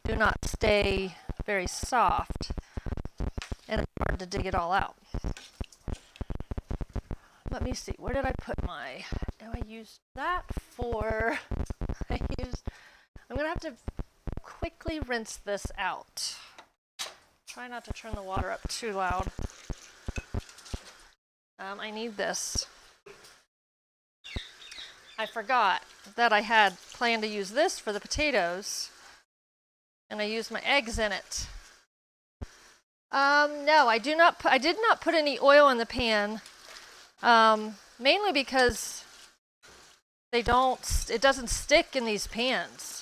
do not stay very soft, and it's hard to dig it all out. Let me see, where did I put my, I used that for, I'm going to have to quickly rinse this out. Try not to turn the water up too loud. I need this. I forgot that I had planned to use this for the potatoes, and I used my eggs in it. No, I did not put any oil in the pan, mainly because it doesn't stick in these pans.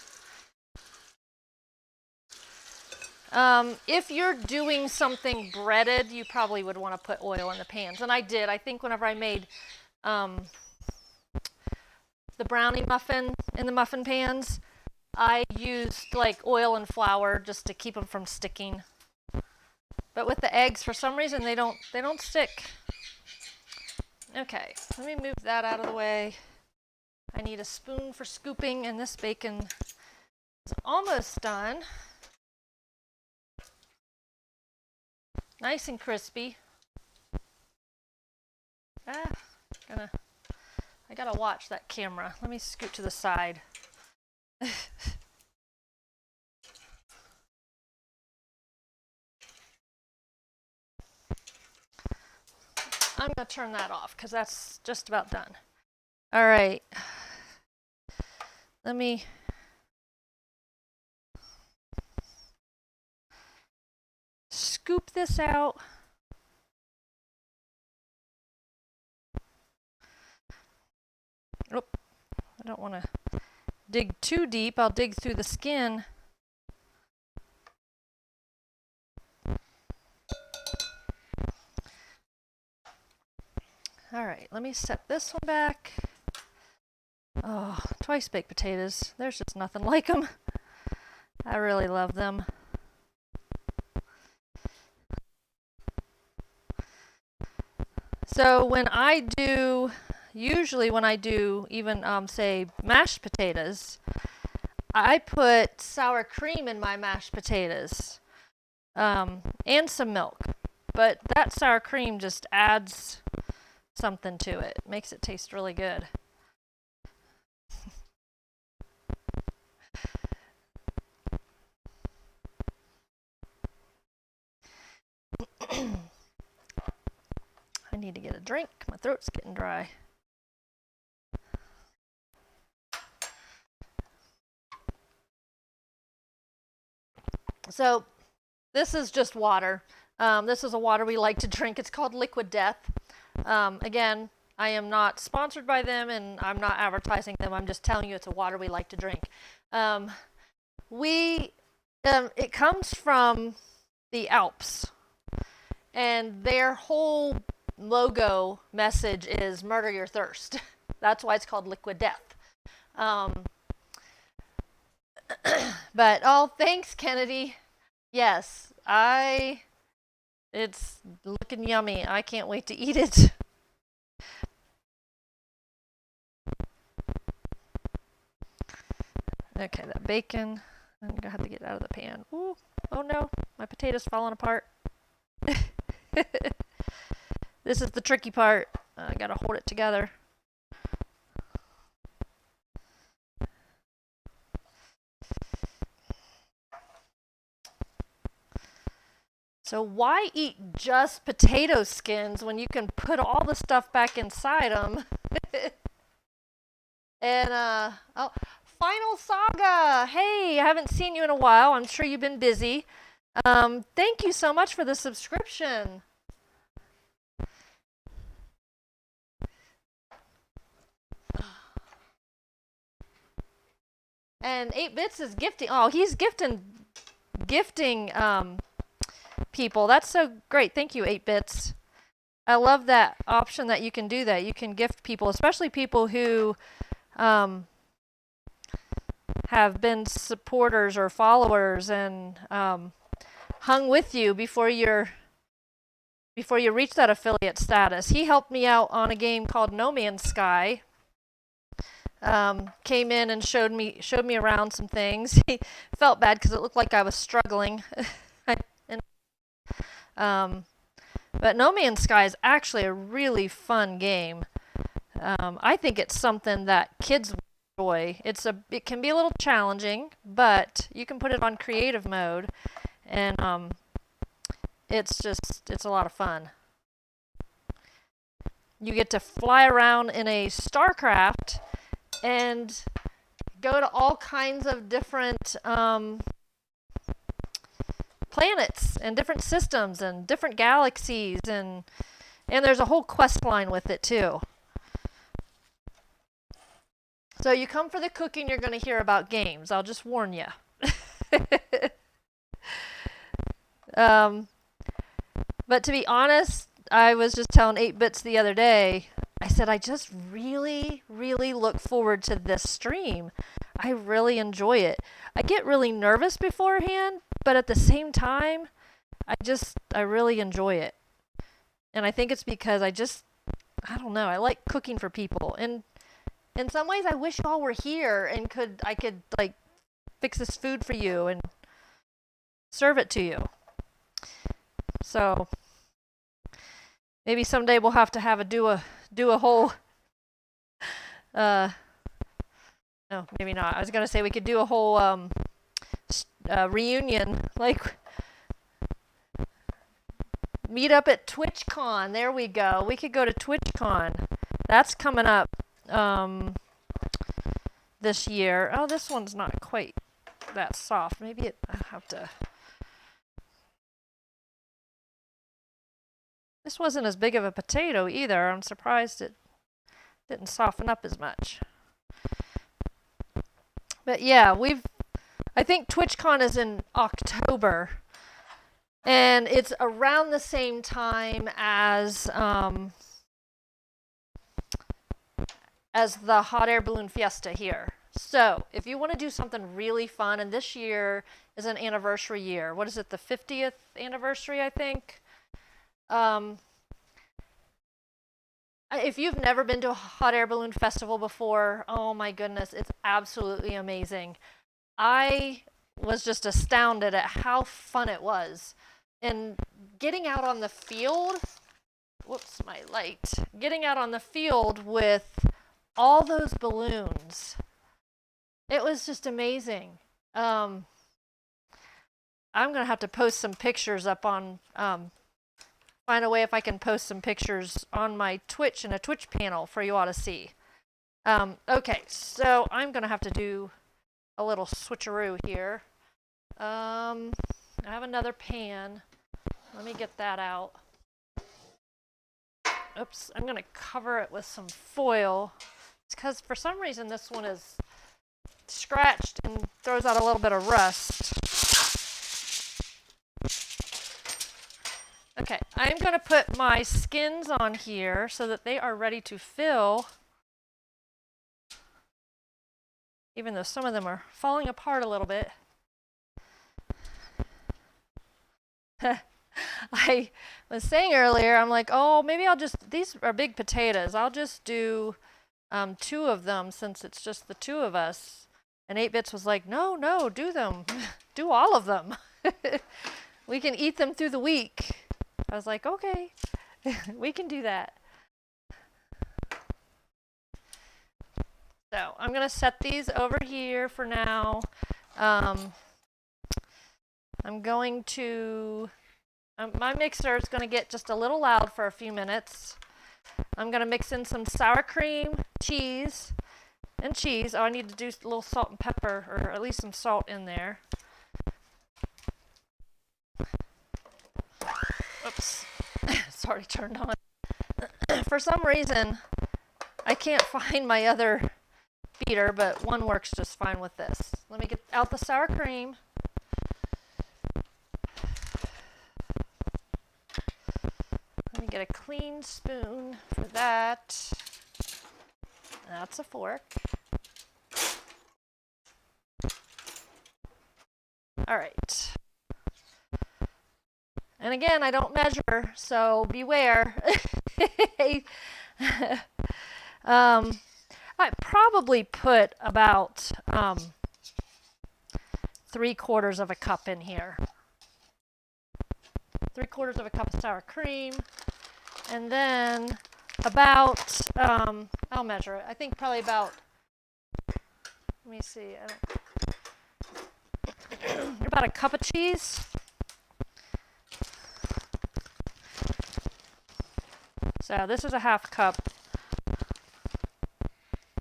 If you're doing something breaded, you probably would want to put oil in the pans. And I did. I think whenever I made the brownie muffin in the muffin pans, I used like oil and flour just to keep them from sticking. But with the eggs, for some reason, they don't stick. Okay, let me move that out of the way. I need a spoon for scooping, and this bacon is almost done. Nice and crispy. I gotta watch that camera. Let me scoot to the side. I'm gonna turn that off because that's just about done. All right. Let me scoop this out. Oh, I don't want to dig too deep. I'll dig through the skin. All right, let me set this one back. Oh, twice baked potatoes. There's just nothing like them. I really love them. So usually when I do even, say, mashed potatoes, I put sour cream in my mashed potatoes, and some milk. but that sour cream just adds something to it. Makes it taste really good. I need to get a drink. My throat's getting dry. So this is just water. This is a water we like to drink. It's called Liquid Death. Again, I am not sponsored by them and I'm not advertising them. I'm just telling you it's a water we like to drink. It comes from the Alps, and their whole logo message is murder your thirst. That's why it's called Liquid Death. But oh, thanks, Kennedy. Yes, it's looking yummy. I can't wait to eat it. Okay, that bacon, I'm gonna have to get it out of the pan. Ooh, oh no, my potato's falling apart. This is the tricky part. I gotta hold it together. So why eat just potato skins when you can put all the stuff back inside them? And, oh, Final Saga! Hey, I haven't seen you in a while. I'm sure you've been busy. Thank you so much for the subscription. And 8-Bits is gifting. Oh, he's gifting people. That's so great. Thank you, 8-Bits. I love that option that you can do that. You can gift people, especially people who have been supporters or followers and hung with you before you reach that affiliate status. He helped me out on a game called No Man's Sky. Came in and showed me around some things. He felt bad because it looked like I was struggling. But No Man's Sky is actually a really fun game. I think it's something that kids enjoy. It can be a little challenging, but you can put it on creative mode, and it's a lot of fun. You get to fly around in a starcraft and go to all kinds of different planets and different systems and different galaxies, and there's a whole quest line with it too. So you come for the cooking, you're going to hear about games. I'll just warn you. But to be honest, I was just telling 8-Bits the other day, I said, I just really, really look forward to this stream. I really enjoy it. I get really nervous beforehand, but at the same time, I really enjoy it. And I think it's because I don't know, I like cooking for people. And in some ways, I wish y'all were here and I could like fix this food for you and serve it to you. So maybe someday we'll have to do a whole no, maybe not. I was gonna say we could do a whole reunion, like meet up at TwitchCon. There we go. We could go to TwitchCon. That's coming up this year. Oh, this one's not quite that soft. Maybe I have to. This wasn't as big of a potato either. I'm surprised it didn't soften up as much. But yeah, I think TwitchCon is in October, and it's around the same time as the Hot Air Balloon Fiesta here. So if you want to do something really fun, and this year is an anniversary year. What is it, the 50th anniversary, I think? If you've never been to a hot air balloon festival before, oh my goodness, it's absolutely amazing. I was just astounded at how fun it was. And getting out on the field, whoops, my light, getting out on the field with all those balloons. It was just amazing. I'm going to have to post some pictures up on, find a way if I can post some pictures on my Twitch and a Twitch panel for you all to see. Okay, so I'm going to have to do a little switcheroo here. I have another pan. Let me get that out. Oops, I'm going to cover it with some foil. It's because for some reason this one is scratched and throws out a little bit of rust. Okay, I'm going to put my skins on here so that they are ready to fill. Even though some of them are falling apart a little bit. I was saying earlier, I'm like, oh, maybe I'll just, these are big potatoes. I'll just do 2 of them since it's just the 2 of us. And 8-Bits was like, no, no, do them. Do all of them. We can eat them through the week. I was like, okay, we can do that. So I'm going to set these over here for now. I'm going to, my mixer is going to get just a little loud for a few minutes. I'm going to mix in some sour cream, cheese, and cheese. Oh, I need to do a little salt and pepper, or at least some salt in there. Oops, it's already turned on. For some reason, I can't find my other beater, but one works just fine with this. Let me get out the sour cream. Let me get a clean spoon for that. That's a fork. All right. And again, I don't measure, so beware. I probably put about 3/4 of a cup in here. 3/4 of a cup of sour cream. And then about, I'll measure it. I think probably about, let me see, about a cup of cheese. So this is a 1/2 cup.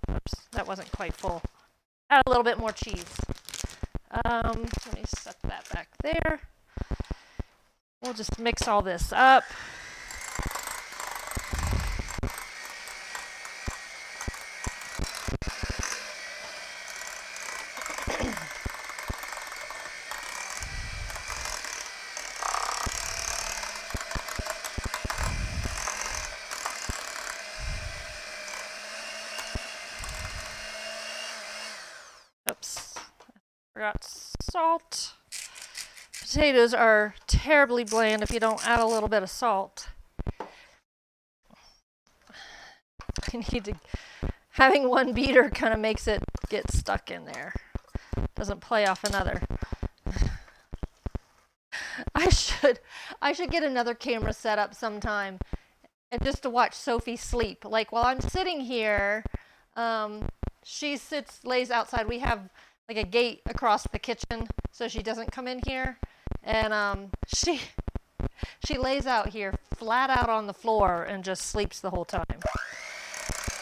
Oops, that wasn't quite full. Add a little bit more cheese. Let me set that back there. We'll just mix all this up. Oops, forgot salt. Potatoes are terribly bland if you don't add a little bit of salt. I need to, having one beater kind of makes it get stuck in there. Doesn't play off another. I should get another camera set up sometime and just to watch Sophie sleep. Like while I'm sitting here, she lays outside. We have like a gate across the kitchen so she doesn't come in here. And she lays out here flat out on the floor and just sleeps the whole time.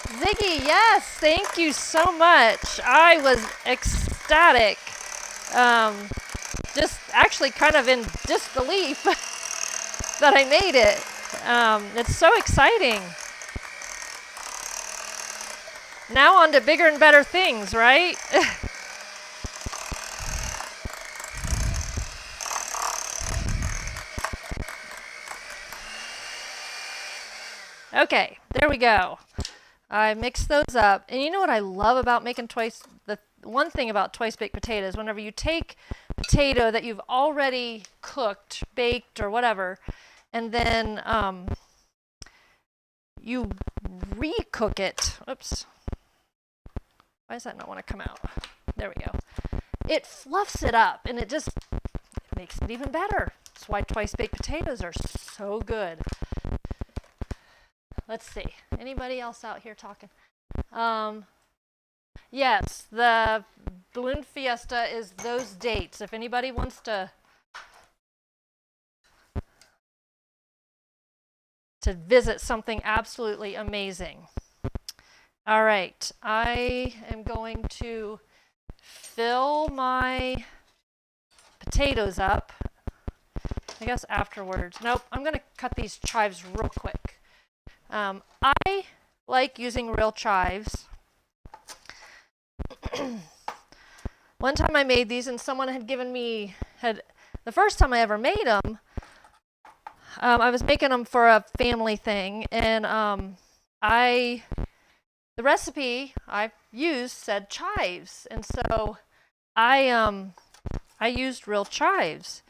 Ziggy, yes, thank you so much. I was ecstatic. Just actually kind of in disbelief that I made it. It's so exciting. Now on to bigger and better things, right? Okay, there we go. I mixed those up. And you know what I love about making the one thing about twice baked potatoes, whenever you take potato that you've already cooked, baked, or whatever, and then you recook it. Oops. Why does that not want to come out? There we go. It fluffs it up and it just makes it even better. That's why twice baked potatoes are so good. Let's see. Anybody else out here talking? Yes, the Balloon Fiesta is those dates. If anybody wants to visit something absolutely amazing. All right, I am going to fill my potatoes up. I guess afterwards. Nope, I'm going to cut these chives real quick. I like using real chives. One time I made these and someone had given me, the first time I ever made them, I was making them for a family thing, and the recipe I used said chives, and so I used real chives.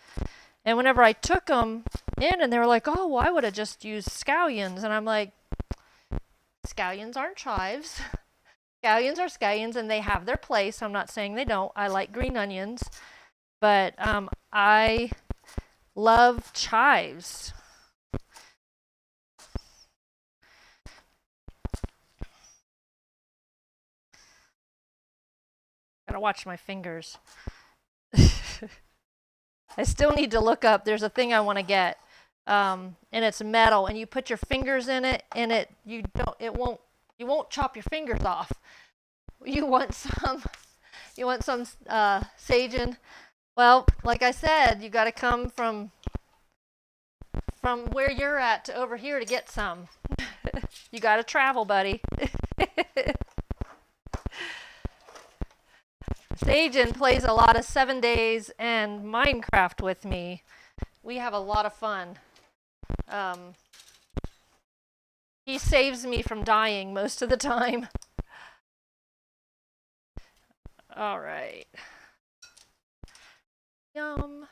And whenever I took them in, and they were like, "Oh, well, I would have just used scallions," and I'm like, "Scallions aren't chives. Scallions are scallions, and they have their place. I'm not saying they don't. I like green onions, but I love chives." Gotta watch my fingers. I still need to look up. There's a thing I want to get, and it's metal, and you put your fingers in it, and you won't chop your fingers off. You want some Sajin. Well, like I said, you got to come from where you're at to over here to get some. You got to travel, buddy. Sajin plays a lot of 7 Days and Minecraft with me. We have a lot of fun. He saves me from dying most of the time. All right. Yum.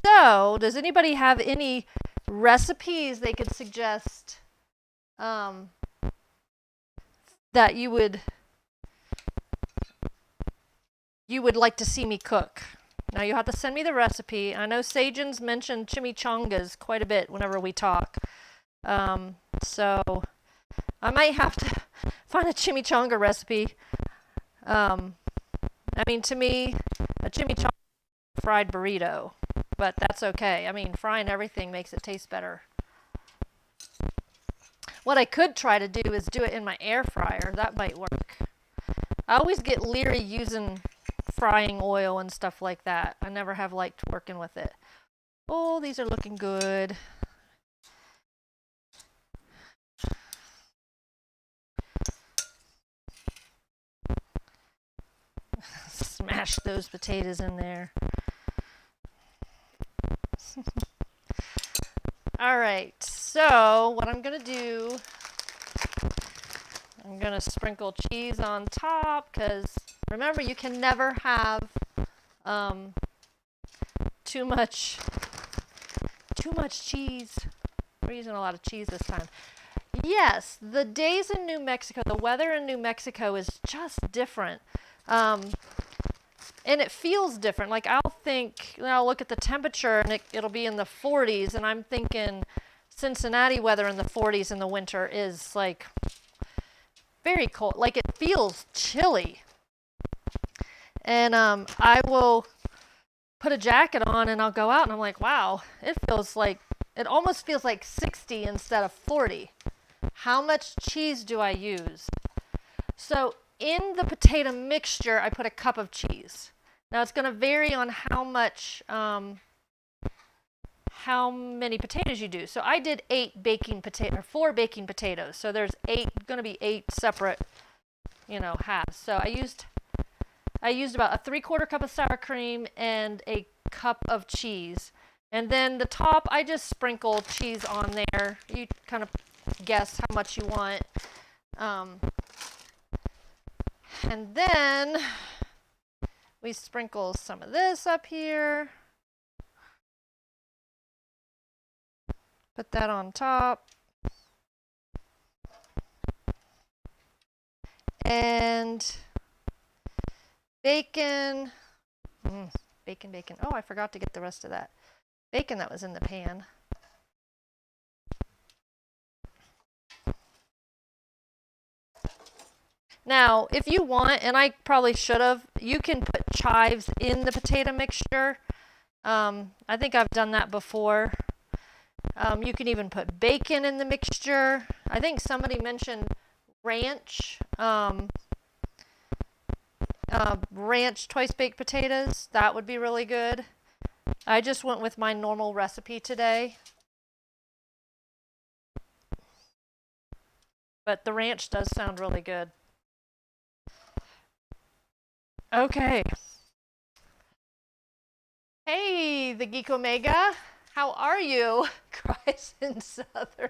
So, does anybody have any recipes they could suggest that you would like to see me cook? Now you have to send me the recipe. I know Sajin's mentioned chimichangas quite a bit whenever we talk. So I might have to find a chimichanga recipe. I mean, to me, a chimichanga is a fried burrito, but that's okay. I mean, frying everything makes it taste better. What I could try to do is do it in my air fryer. That might work. I always get leery using frying oil and stuff like that. I never have liked working with it. Oh, these are looking good. Smash those potatoes in there. All right, so what I'm gonna do, I'm gonna sprinkle cheese on top, because remember, you can never have too much cheese. We're using a lot of cheese this time. Yes, the days in New Mexico, the weather in New Mexico is just different. And it feels different. Like I'll look at the temperature and it'll be in the 40s, and I'm thinking Cincinnati weather in the 40s in the winter is like very cold. Like it feels chilly. And I will put a jacket on and I'll go out and I'm like, wow, it almost feels like 60 instead of 40. How much cheese do I use? So in the potato mixture, I put a cup of cheese. Now it's going to vary on how many potatoes you do. So I did 4 baking potatoes. So there's going to be 8 separate, halves. So I used about a 3/4 cup of sour cream and a cup of cheese. And then the top, I just sprinkle cheese on there. You kind of guess how much you want. And then we sprinkle some of this up here. Put that on top. And bacon. Bacon. Oh, I forgot to get the rest of that bacon that was in the pan. Now, if you want, and I probably should have, you can put chives in the potato mixture. I think I've done that before. You can even put bacon in the mixture. I think somebody mentioned ranch. Ranch twice baked potatoes. That would be really good. I just went with my normal recipe today. But the ranch does sound really good. Okay. Hey, the Geek Omega. How are you? Cries in Southern.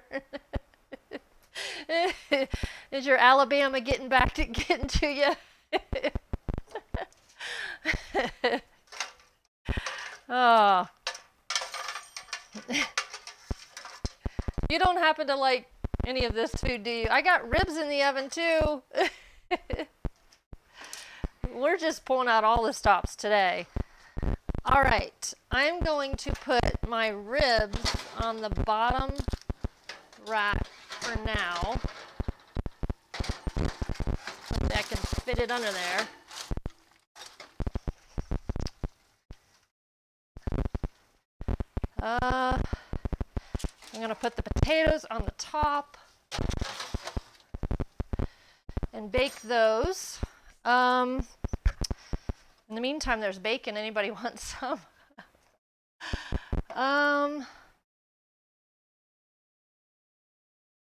Is your Alabama getting to you? Oh. You don't happen to like any of this food, do you? I got ribs in the oven too. We're just pulling out all the stops today. All right, I'm going to put my ribs on the bottom rack for now. Hopefully I can fit it under there. I'm going to put the potatoes on the top and bake those. In the meantime, there's bacon. Anybody want some?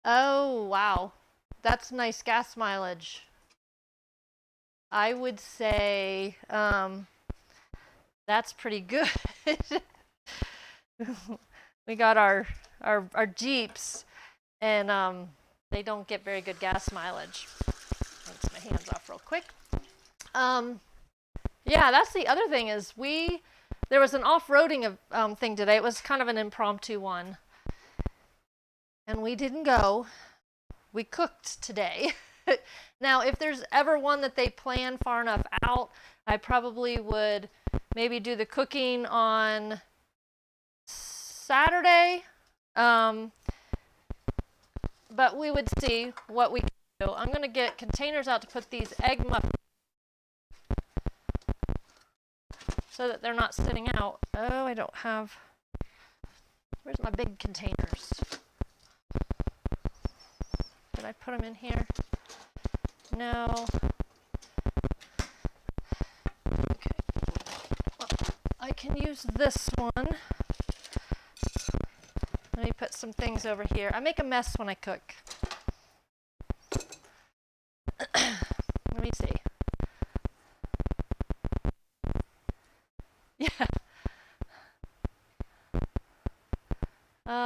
Oh, wow. That's nice gas mileage. I would say that's pretty good. We got our Jeeps, and they don't get very good gas mileage. Rinse my hands off real quick. Yeah, that's the other thing is there was an off-roading thing today. It was kind of an impromptu one. And we didn't go. We cooked today. Now, if there's ever one that they plan far enough out, I probably would maybe do the cooking on Saturday. But we would see what we can do. I'm going to get containers out to put these egg muffins so that they're not sitting out. Oh, I don't have... Where's my big containers? Did I put them in here? No. Okay. Well, I can use this one. Let me put some things over here. I make a mess when I cook. Let me see. Yeah.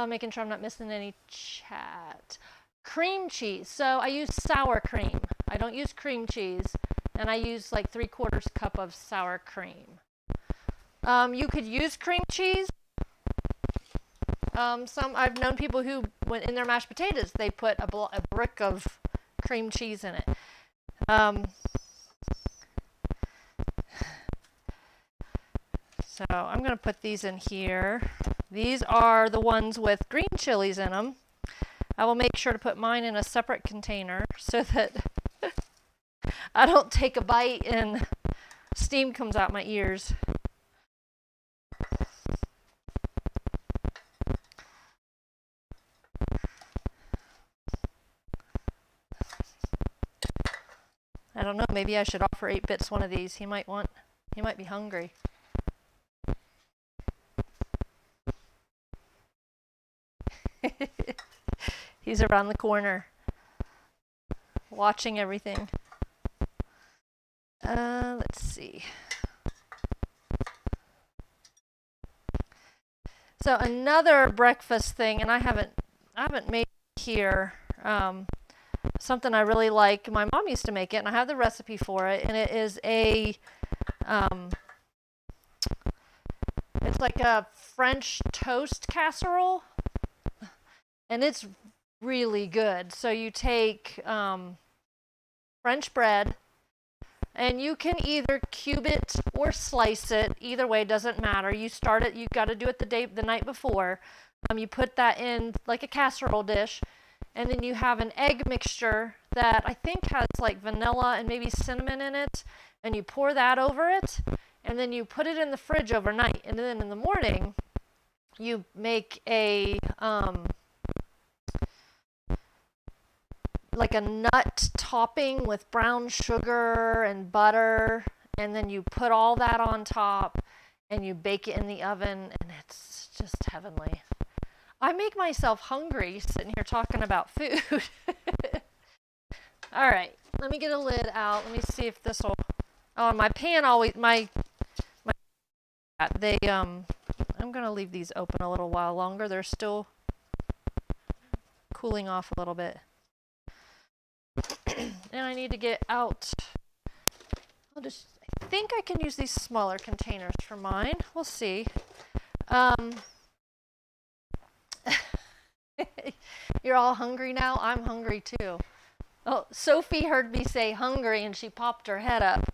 Making sure I'm not missing any chat. Cream cheese. So I use sour cream. I don't use cream cheese. And I use like 3/4 cup of sour cream. You could use cream cheese. I've known people who, when in their mashed potatoes, they put a brick of cream cheese in it. So I'm going to put these in here. These are the ones with green chilies in them. I will make sure to put mine in a separate container so that I don't take a bite and steam comes out my ears. I don't know, maybe I should offer 8-Bits one of these. He might be hungry. He's around the corner, watching everything. Let's see. So another breakfast thing, and I haven't made it here. So something I really like. My mom used to make it, and I have the recipe for it. And it is it's like a French toast casserole, and it's really good. So you take French bread, and you can either cube it or slice it. Either way, doesn't matter. You start it. You got to do it the night before. You put that in like a casserole dish, and then you have an egg mixture that I think has like vanilla and maybe cinnamon in it, and you pour that over it, and then you put it in the fridge overnight, and then in the morning you make a like a nut topping with brown sugar and butter, and then you put all that on top and you bake it in the oven, and it's just heavenly. I make myself hungry sitting here talking about food. All right, let me get a lid out. Let me see if this will. Oh, my pan always I'm gonna leave these open a little while longer. They're still cooling off a little bit. And I need to get out. I think I can use these smaller containers for mine. We'll see. You're all hungry now? I'm hungry too. Oh, Sophie heard me say hungry and she popped her head up.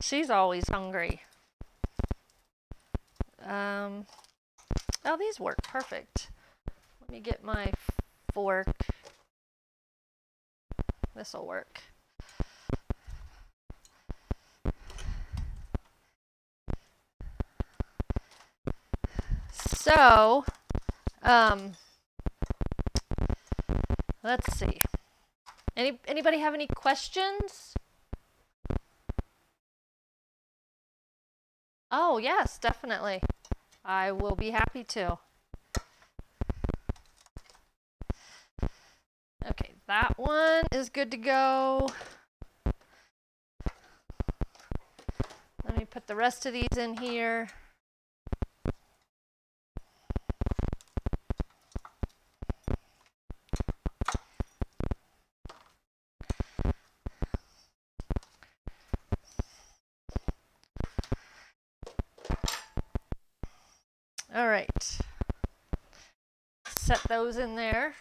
She's always hungry. Oh, these work perfect. Let me get my fork. This'll work. So, let's see. Anybody have any questions? Oh, yes, definitely. I will be happy to. Okay, that one is good to go. Let me put the rest of these in here. All right. Set those in there.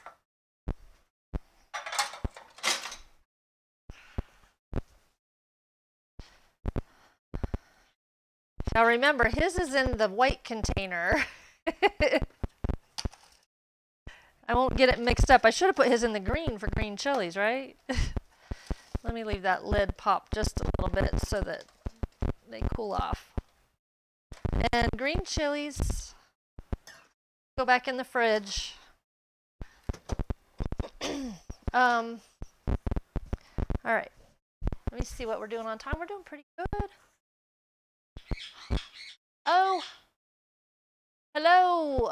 Now remember, his is in the white container. I won't get it mixed up. I should have put his in the green for green chilies, right? Let me leave that lid pop just a little bit so that they cool off. And green chilies go back in the fridge. All right. Let me see what we're doing on time. We're doing pretty good. Oh, hello.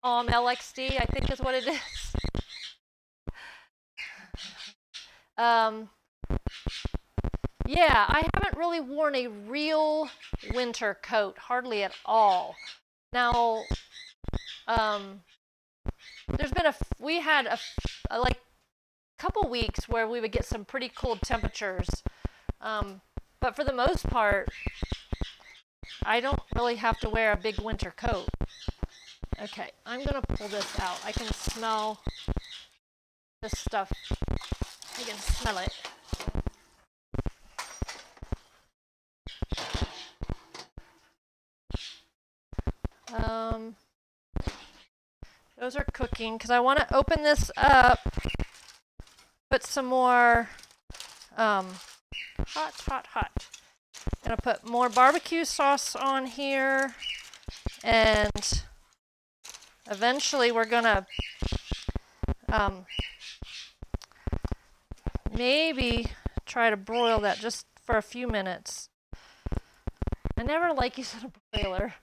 LXD, I think is what it is. Yeah, I haven't really worn a real winter coat, hardly at all. Now, we had a like couple weeks where we would get some pretty cold temperatures, but for the most part, I don't really have to wear a big winter coat. Okay, I'm gonna pull this out. I can smell this stuff. I can smell it. Those are cooking because I want to open this up, put some more hot. Gonna put more barbecue sauce on here, and eventually we're gonna maybe try to broil that just for a few minutes. I never like using a broiler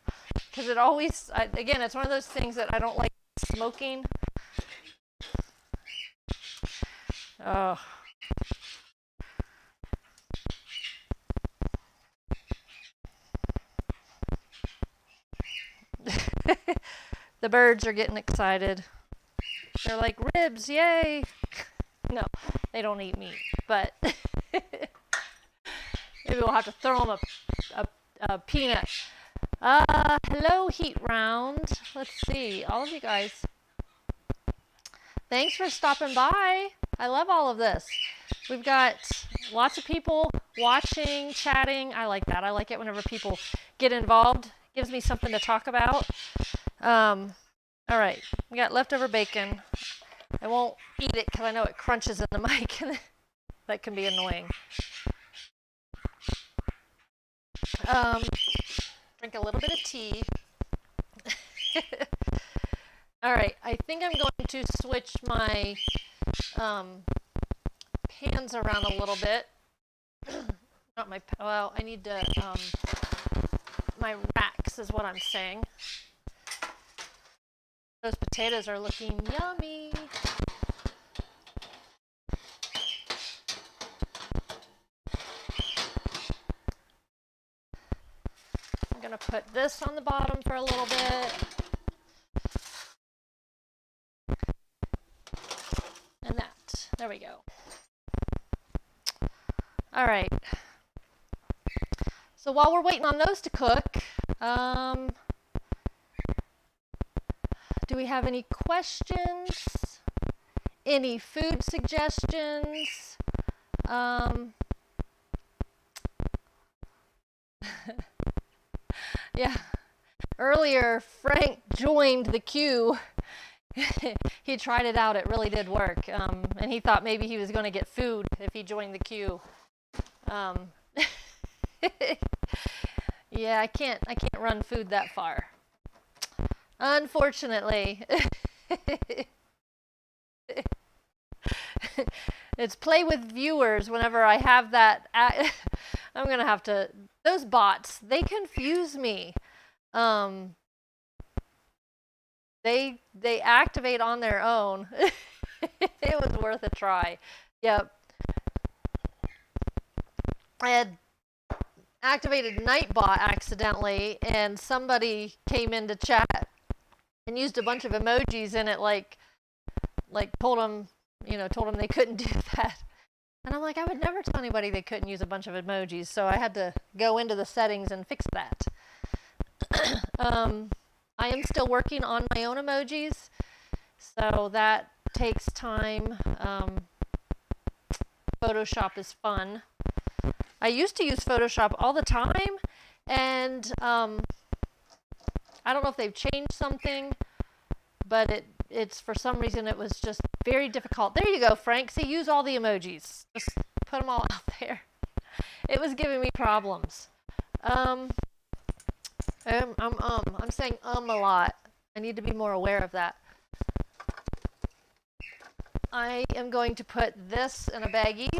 because it always, again, it's one of those things that I don't like smoking. Oh. The birds are getting excited. They're like, ribs, yay! No, they don't eat meat, but maybe we'll have to throw them a peanut. Hello, Heat Round. Let's see, all of you guys. Thanks for stopping by. I love all of this. We've got lots of people watching, chatting. I like that. I like it whenever people get involved. Gives me something to talk about. All right, we got leftover bacon. I won't eat it because I know it crunches in the mic, and that can be annoying. Drink a little bit of tea. All right, I think I'm going to switch my pans around a little bit. Not my, well, I need to, my racks is what I'm saying. Those potatoes are looking yummy. I'm gonna put this on the bottom for a little bit. And that, there we go. All right. So while we're waiting on those to cook, do we have any questions? Any food suggestions? Yeah. Earlier, Frank joined the queue. He tried it out. It really did work. And he thought maybe he was going to get food if he joined the queue. Yeah, I can't run food that far. Unfortunately. It's play with viewers whenever I have that. I'm going to have to, those bots, they confuse me. They activate on their own. It was worth a try. Yep. I had activated Nightbot accidentally, and somebody came into chat and used a bunch of emojis in it, like told them they couldn't do that. And I'm like, I would never tell anybody they couldn't use a bunch of emojis, so I had to go into the settings and fix that. I am still working on my own emojis, so that takes time. Photoshop is fun. I used to use Photoshop all the time, and I don't know if they've changed something, but it's for some reason it was just very difficult. There you go, Frank. See, use all the emojis. Just put them all out there. It was giving me problems. I'm saying a lot. I need to be more aware of that. I am going to put this in a baggie.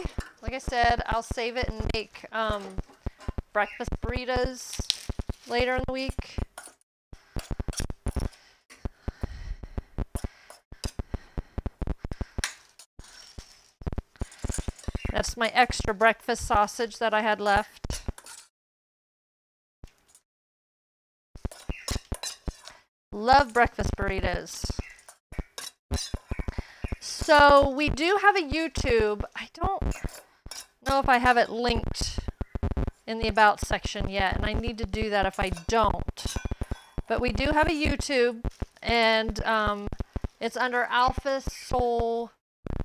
Like I said, I'll save it and make breakfast burritos later in the week. That's my extra breakfast sausage that I had left. Love breakfast burritos. So we do have a YouTube. I don't know if I have it linked in the About section yet, and I need to do that if I don't. But we do have a YouTube, and it's under Alpha Soul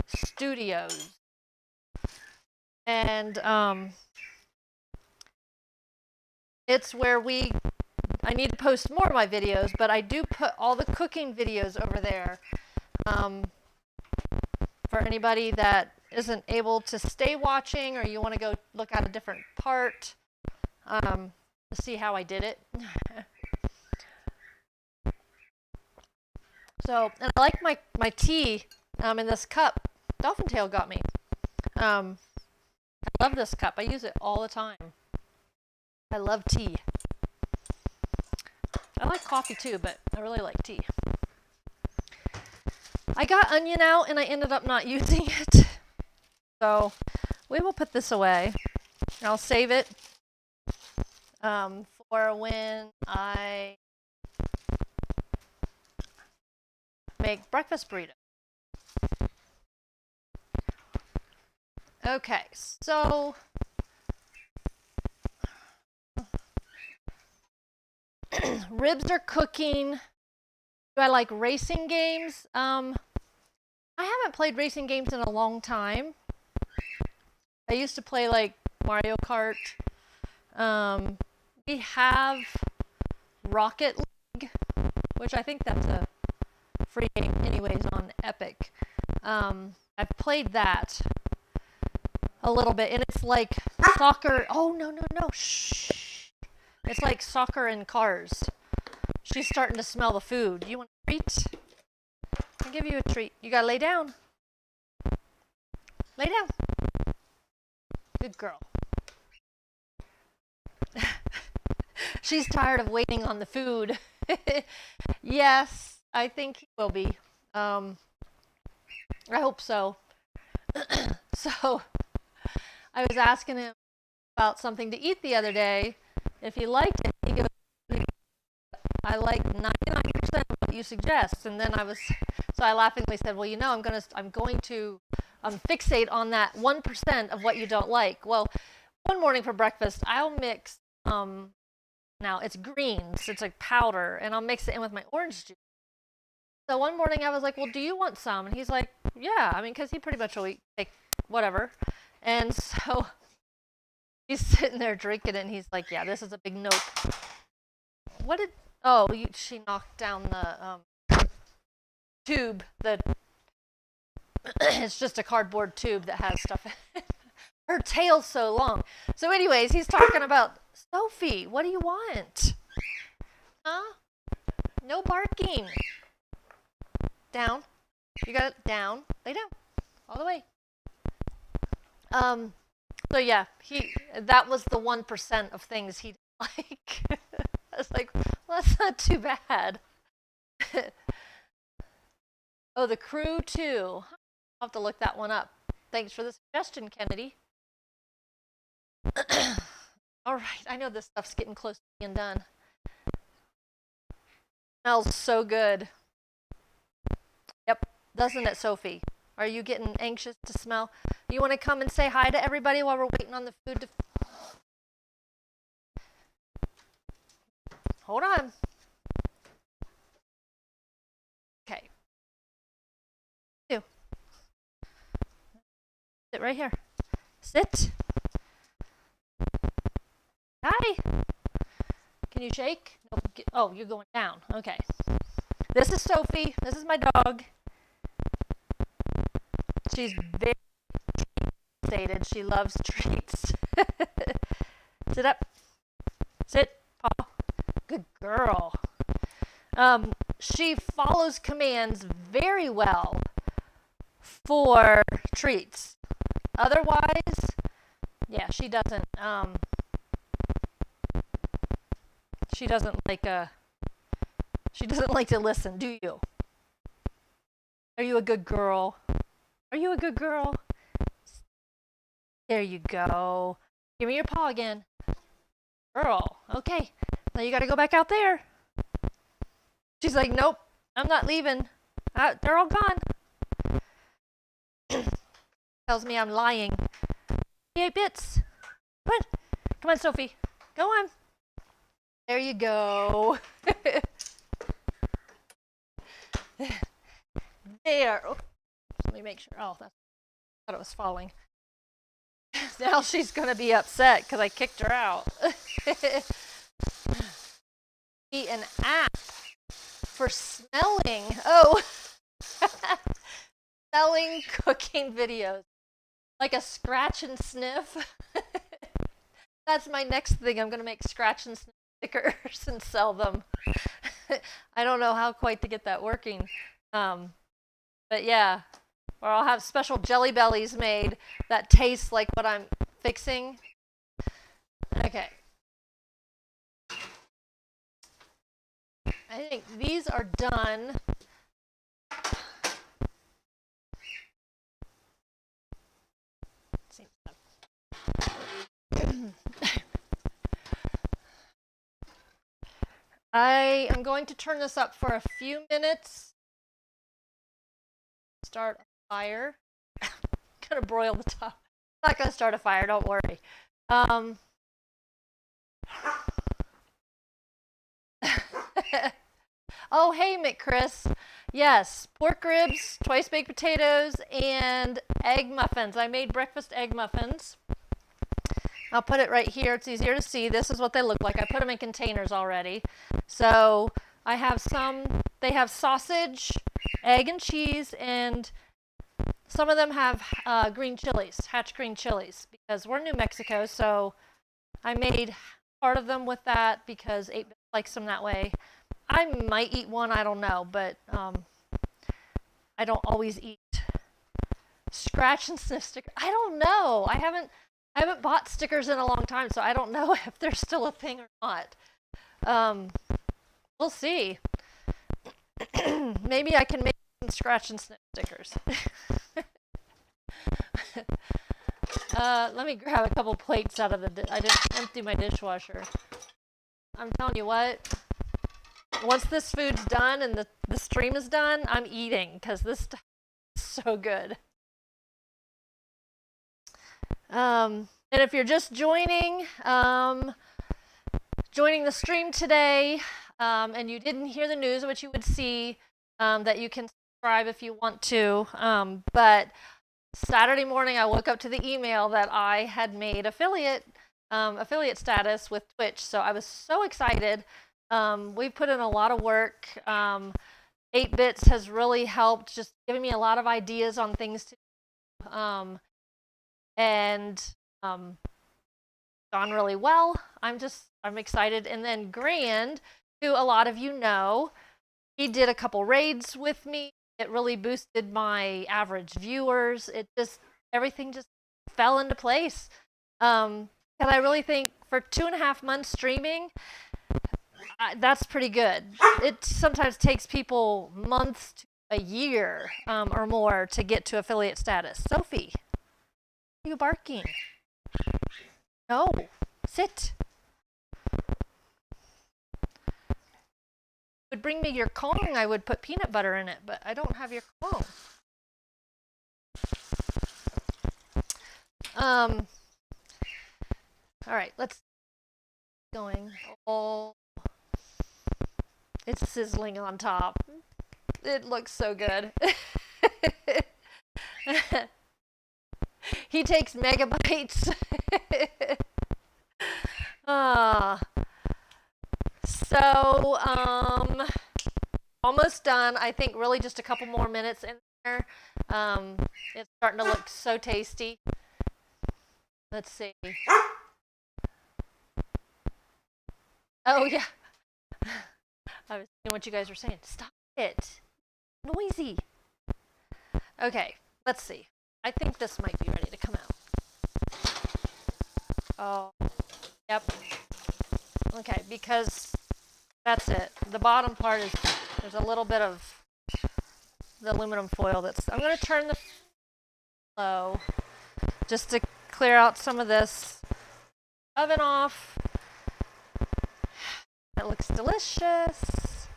Studios. And it's where I need to post more of my videos, but I do put all the cooking videos over there. For anybody that isn't able to stay watching, or you want to go look at a different part, to see how I did it. So, and I like my tea in this cup. Dolphin Tail got me. I love this cup. I use it all the time. I love tea. I like coffee too, but I really like tea. I got onion out and I ended up not using it. So we will put this away. I'll save it for when I make breakfast burritos. Okay, so ribs are cooking. Do I like racing games? I haven't played racing games in a long time. I used to play like Mario Kart. We have Rocket League, which I think that's a free game anyways on Epic. I've played that a little bit, and it's like soccer. Oh, no, no, no. Shh. It's like soccer and cars. She's starting to smell the food. You want a treat? I'll give you a treat. You gotta lay down. Lay down. Good girl. She's tired of waiting on the food. Yes, I think he will be. I hope so. So, I was asking him about something to eat the other day, if he liked it. He goes, I like 99% of what you suggest. And then so I laughingly said, well, I'm going to fixate on that 1% of what you don't like. Well, one morning for breakfast, I'll mix, now it's greens, it's like powder, and I'll mix it in with my orange juice. So one morning I was like, well, do you want some? And he's like, yeah, because he pretty much will take whatever. And so he's sitting there drinking it, and he's like, yeah, this is a big nope. She knocked down the tube. It's just a cardboard tube that has stuff in it. Her tail's so long. So anyways, he's talking about, Sophie, what do you want? Huh? No barking. Down. You got it down. Lay down. All the way. So yeah, that was the 1% of things he didn't like. I was like, well, that's not too bad. Oh, the Crew 2. I'll have to look that one up. Thanks for the suggestion, Kennedy. All right, I know this stuff's getting close to being done. Smells so good. Yep, doesn't it, Sophie? Are you getting anxious to smell? You want to come and say hi to everybody while we're waiting on the food to... Hold on. Okay. Sit right here. Sit. Hi. Can you shake? Nope. Oh, you're going down. Okay. This is Sophie. This is my dog. She's very treat-sated. She loves treats. Sit up. Sit. Paw. Good girl. She follows commands very well for treats. Otherwise, yeah, she doesn't like to listen, do you? Are you a good girl? Are you a good girl? There you go. Give me your paw again. Girl. Okay. Now you gotta go back out there. She's like, nope, I'm not leaving. They're all gone. Tells me I'm lying. 8 bits. Come on. Come on, Sophie. Go on. There you go. There. Oh, let me make sure. Oh, I thought it was falling. Now she's going to be upset because I kicked her out. An app for smelling. Oh. Smelling cooking videos. Like a scratch and sniff. That's my next thing. I'm going to make scratch and sniff stickers and sell them. I don't know how quite to get that working. But yeah. Or I'll have special Jelly Bellies made that taste like what I'm fixing. Okay. I think these are done. I am going to turn this up for a few minutes start a fire. Gonna broil the top. Not gonna start a fire, don't worry. Oh, hey, McChris. Yes, pork ribs, twice baked potatoes, and egg muffins. I made breakfast egg muffins. I'll put it right here. It's easier to see. This is what they look like. I put them in containers already. So I have some, they have sausage, egg and cheese, and some of them have green chilies, hatch green chilies, because we're in New Mexico, so I made part of them with that because 8-bit likes them that way. I might eat one, I don't know, but I don't always eat scratch and sniff stickers. I don't know. I haven't bought stickers in a long time, so I don't know if they're still a thing or not. We'll see. Maybe I can make some scratch and sniff stickers. Let me grab a couple plates out of I didn't empty my dishwasher. I'm telling you what, once this food's done and the stream is done, I'm eating because this stuff is so good. And if you're just joining the stream today, and you didn't hear the news, which you would see, that you can subscribe if you want to, but Saturday morning I woke up to the email that I had made affiliate status with Twitch, so I was so excited. We've put in a lot of work. 8-bits has really helped, just giving me a lot of ideas on things to do, and gone really well. I'm excited. And then Grand, who a lot of you know, he did a couple raids with me. It really boosted my average viewers. Everything just fell into place. And I really think for 2.5 months streaming, that's pretty good. It sometimes takes people months to a year or more to get to affiliate status. Sophie, are you barking? No, sit. Would bring me your Kong, I would put peanut butter in it, but I don't have your Kong. All right, let's going. Oh, it's sizzling on top. It looks so good. He takes megabytes. So, almost done. I think really just a couple more minutes in there. It's starting to look so tasty. Let's see. Oh, yeah. I was seeing what you guys were saying. Stop it. Noisy. Okay, let's see. I think this might be ready to come out. Oh, yep. Okay, because that's it. The bottom part is, there's a little bit of the aluminum foil I'm going to turn the low just to clear out some of this. Oven off. That looks delicious.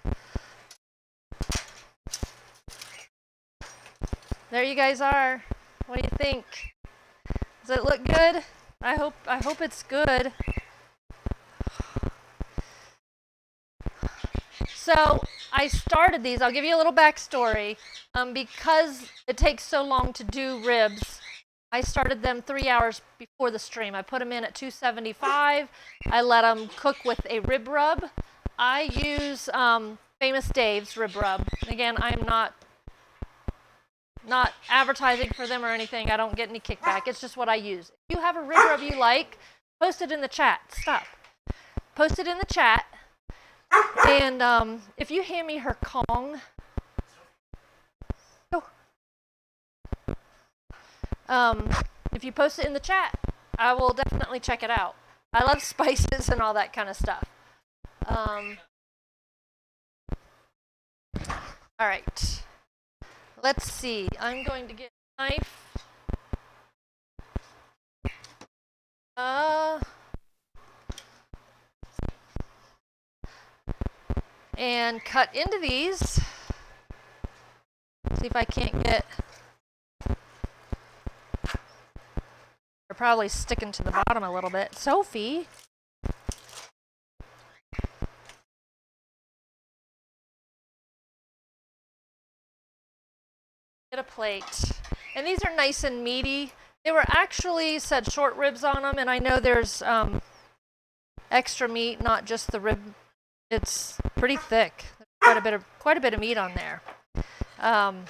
There you guys are. What do you think? Does it look good? I hope it's good. So I started these. I'll give you a little backstory. Because it takes so long to do ribs, I started them 3 hours before the stream. I put them in at 275. I let them cook with a rib rub. I use Famous Dave's rib rub. Again, I am not advertising for them or anything. I don't get any kickback. It's just what I use. If you have a rib rub you like, post it in the chat. Stop. Post it in the chat. And if you hand me her Kong, if you post it in the chat, I will definitely check it out. I love spices and all that kind of stuff. All right. Let's see. I'm going to get a knife. And cut into these. See if I can't get... They're probably sticking to the bottom a little bit. Sophie? Get a plate. And these are nice and meaty. They were actually said short ribs on them, and I know there's extra meat, not just the rib. It's pretty thick. Quite a bit of meat on there. And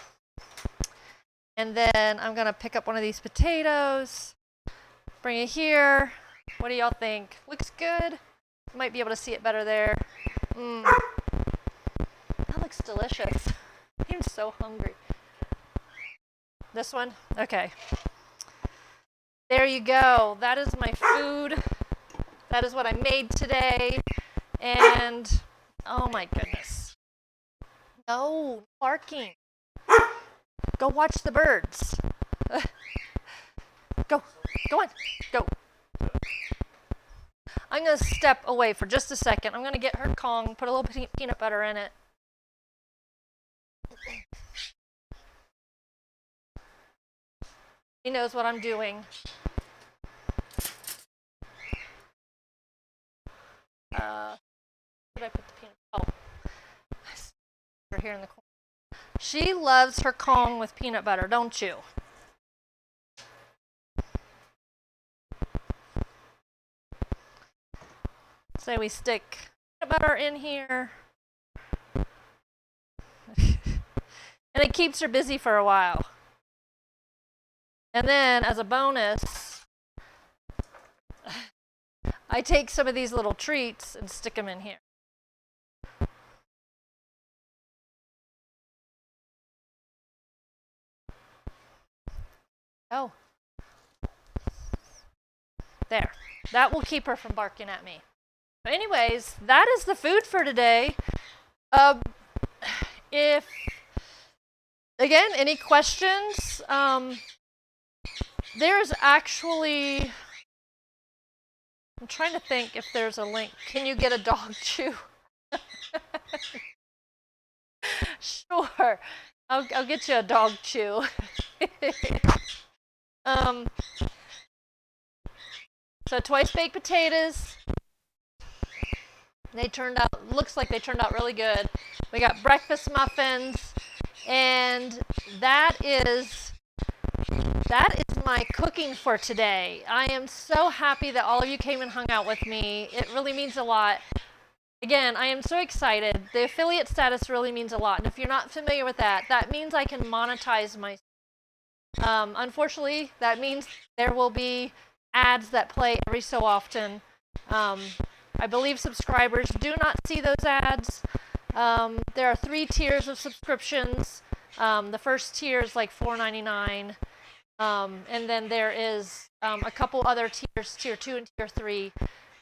then I'm gonna pick up one of these potatoes, bring it here. What do y'all think? Looks good. Might be able to see it better there. That looks delicious. I'm so hungry. This one? Okay. There you go. That is my food. That is what I made today. And, oh my goodness. No, barking. Go watch the birds. Go on, go. I'm going to step away for just a second. I'm going to get her Kong, put a little peanut butter in it. He knows what I'm doing. Where did I put the peanut? Oh, here in the corner. She loves her Kong with peanut butter, don't you? Say we stick peanut butter in here. And it keeps her busy for a while. And then, as a bonus, I take some of these little treats and stick them in here. Oh. There. That will keep her from barking at me. So anyways, that is the food for today. If, again, any questions, there's actually, I'm trying to think if there's a link. Can you get a dog chew? Sure. I'll get you a dog chew. So twice baked potatoes. They turned out, looks like they turned out really good. We got breakfast muffins, and that is my cooking for today. I am so happy that all of you came and hung out with me. It really means a lot. Again, I am so excited. The affiliate status really means a lot. And if you're not familiar with that, that means I can monetize my. Unfortunately, that means there will be ads that play every so often. I believe subscribers do not see those ads. There are 3 tiers of subscriptions. The first tier is like $4.99. And then there is a couple other tiers, tier 2 and tier 3.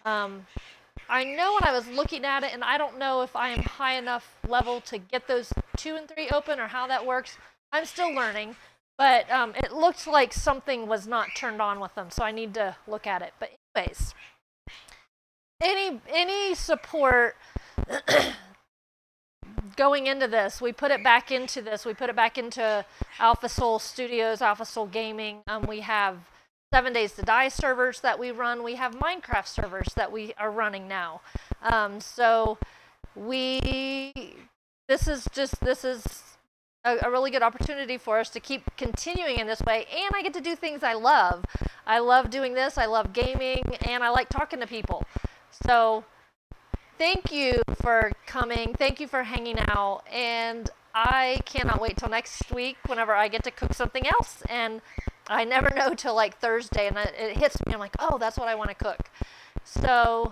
I know when I was looking at it, and I don't know if I am high enough level to get those 2 and 3 open or how that works. I'm still learning, but it looked like something was not turned on with them, so I need to look at it. But anyways, any support going into this, we put it back into this. We put it back into Alpha Soul Studios, Alpha Soul Gaming. We have 7 Days to Die servers that we run. We have Minecraft servers that we are running now. So this is a really good opportunity for us to keep continuing in this way, and I get to do things I love. I love doing this. I love gaming, and I like talking to people. So thank you for coming. Thank you for hanging out, and I cannot wait till next week whenever I get to cook something else. And I never know till like Thursday, and it hits me. I'm like, oh, that's what I want to cook. So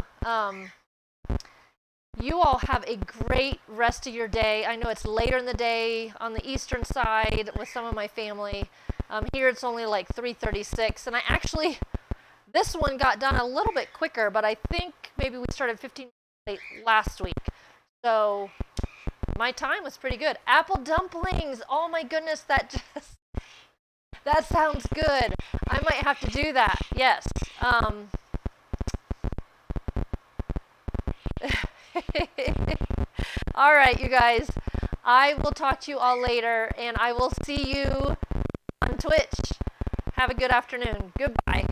you all have a great rest of your day. I know it's later in the day on the eastern side with some of my family. Here it's only like 3:36, and I actually, this one got done a little bit quicker, but I think maybe we started 15 minutes late last week. So my time was pretty good. Apple dumplings. Oh my goodness, that sounds good. I might have to do that. Yes. All right, you guys. I will talk to you all later, and I will see you on Twitch. Have a good afternoon. Goodbye.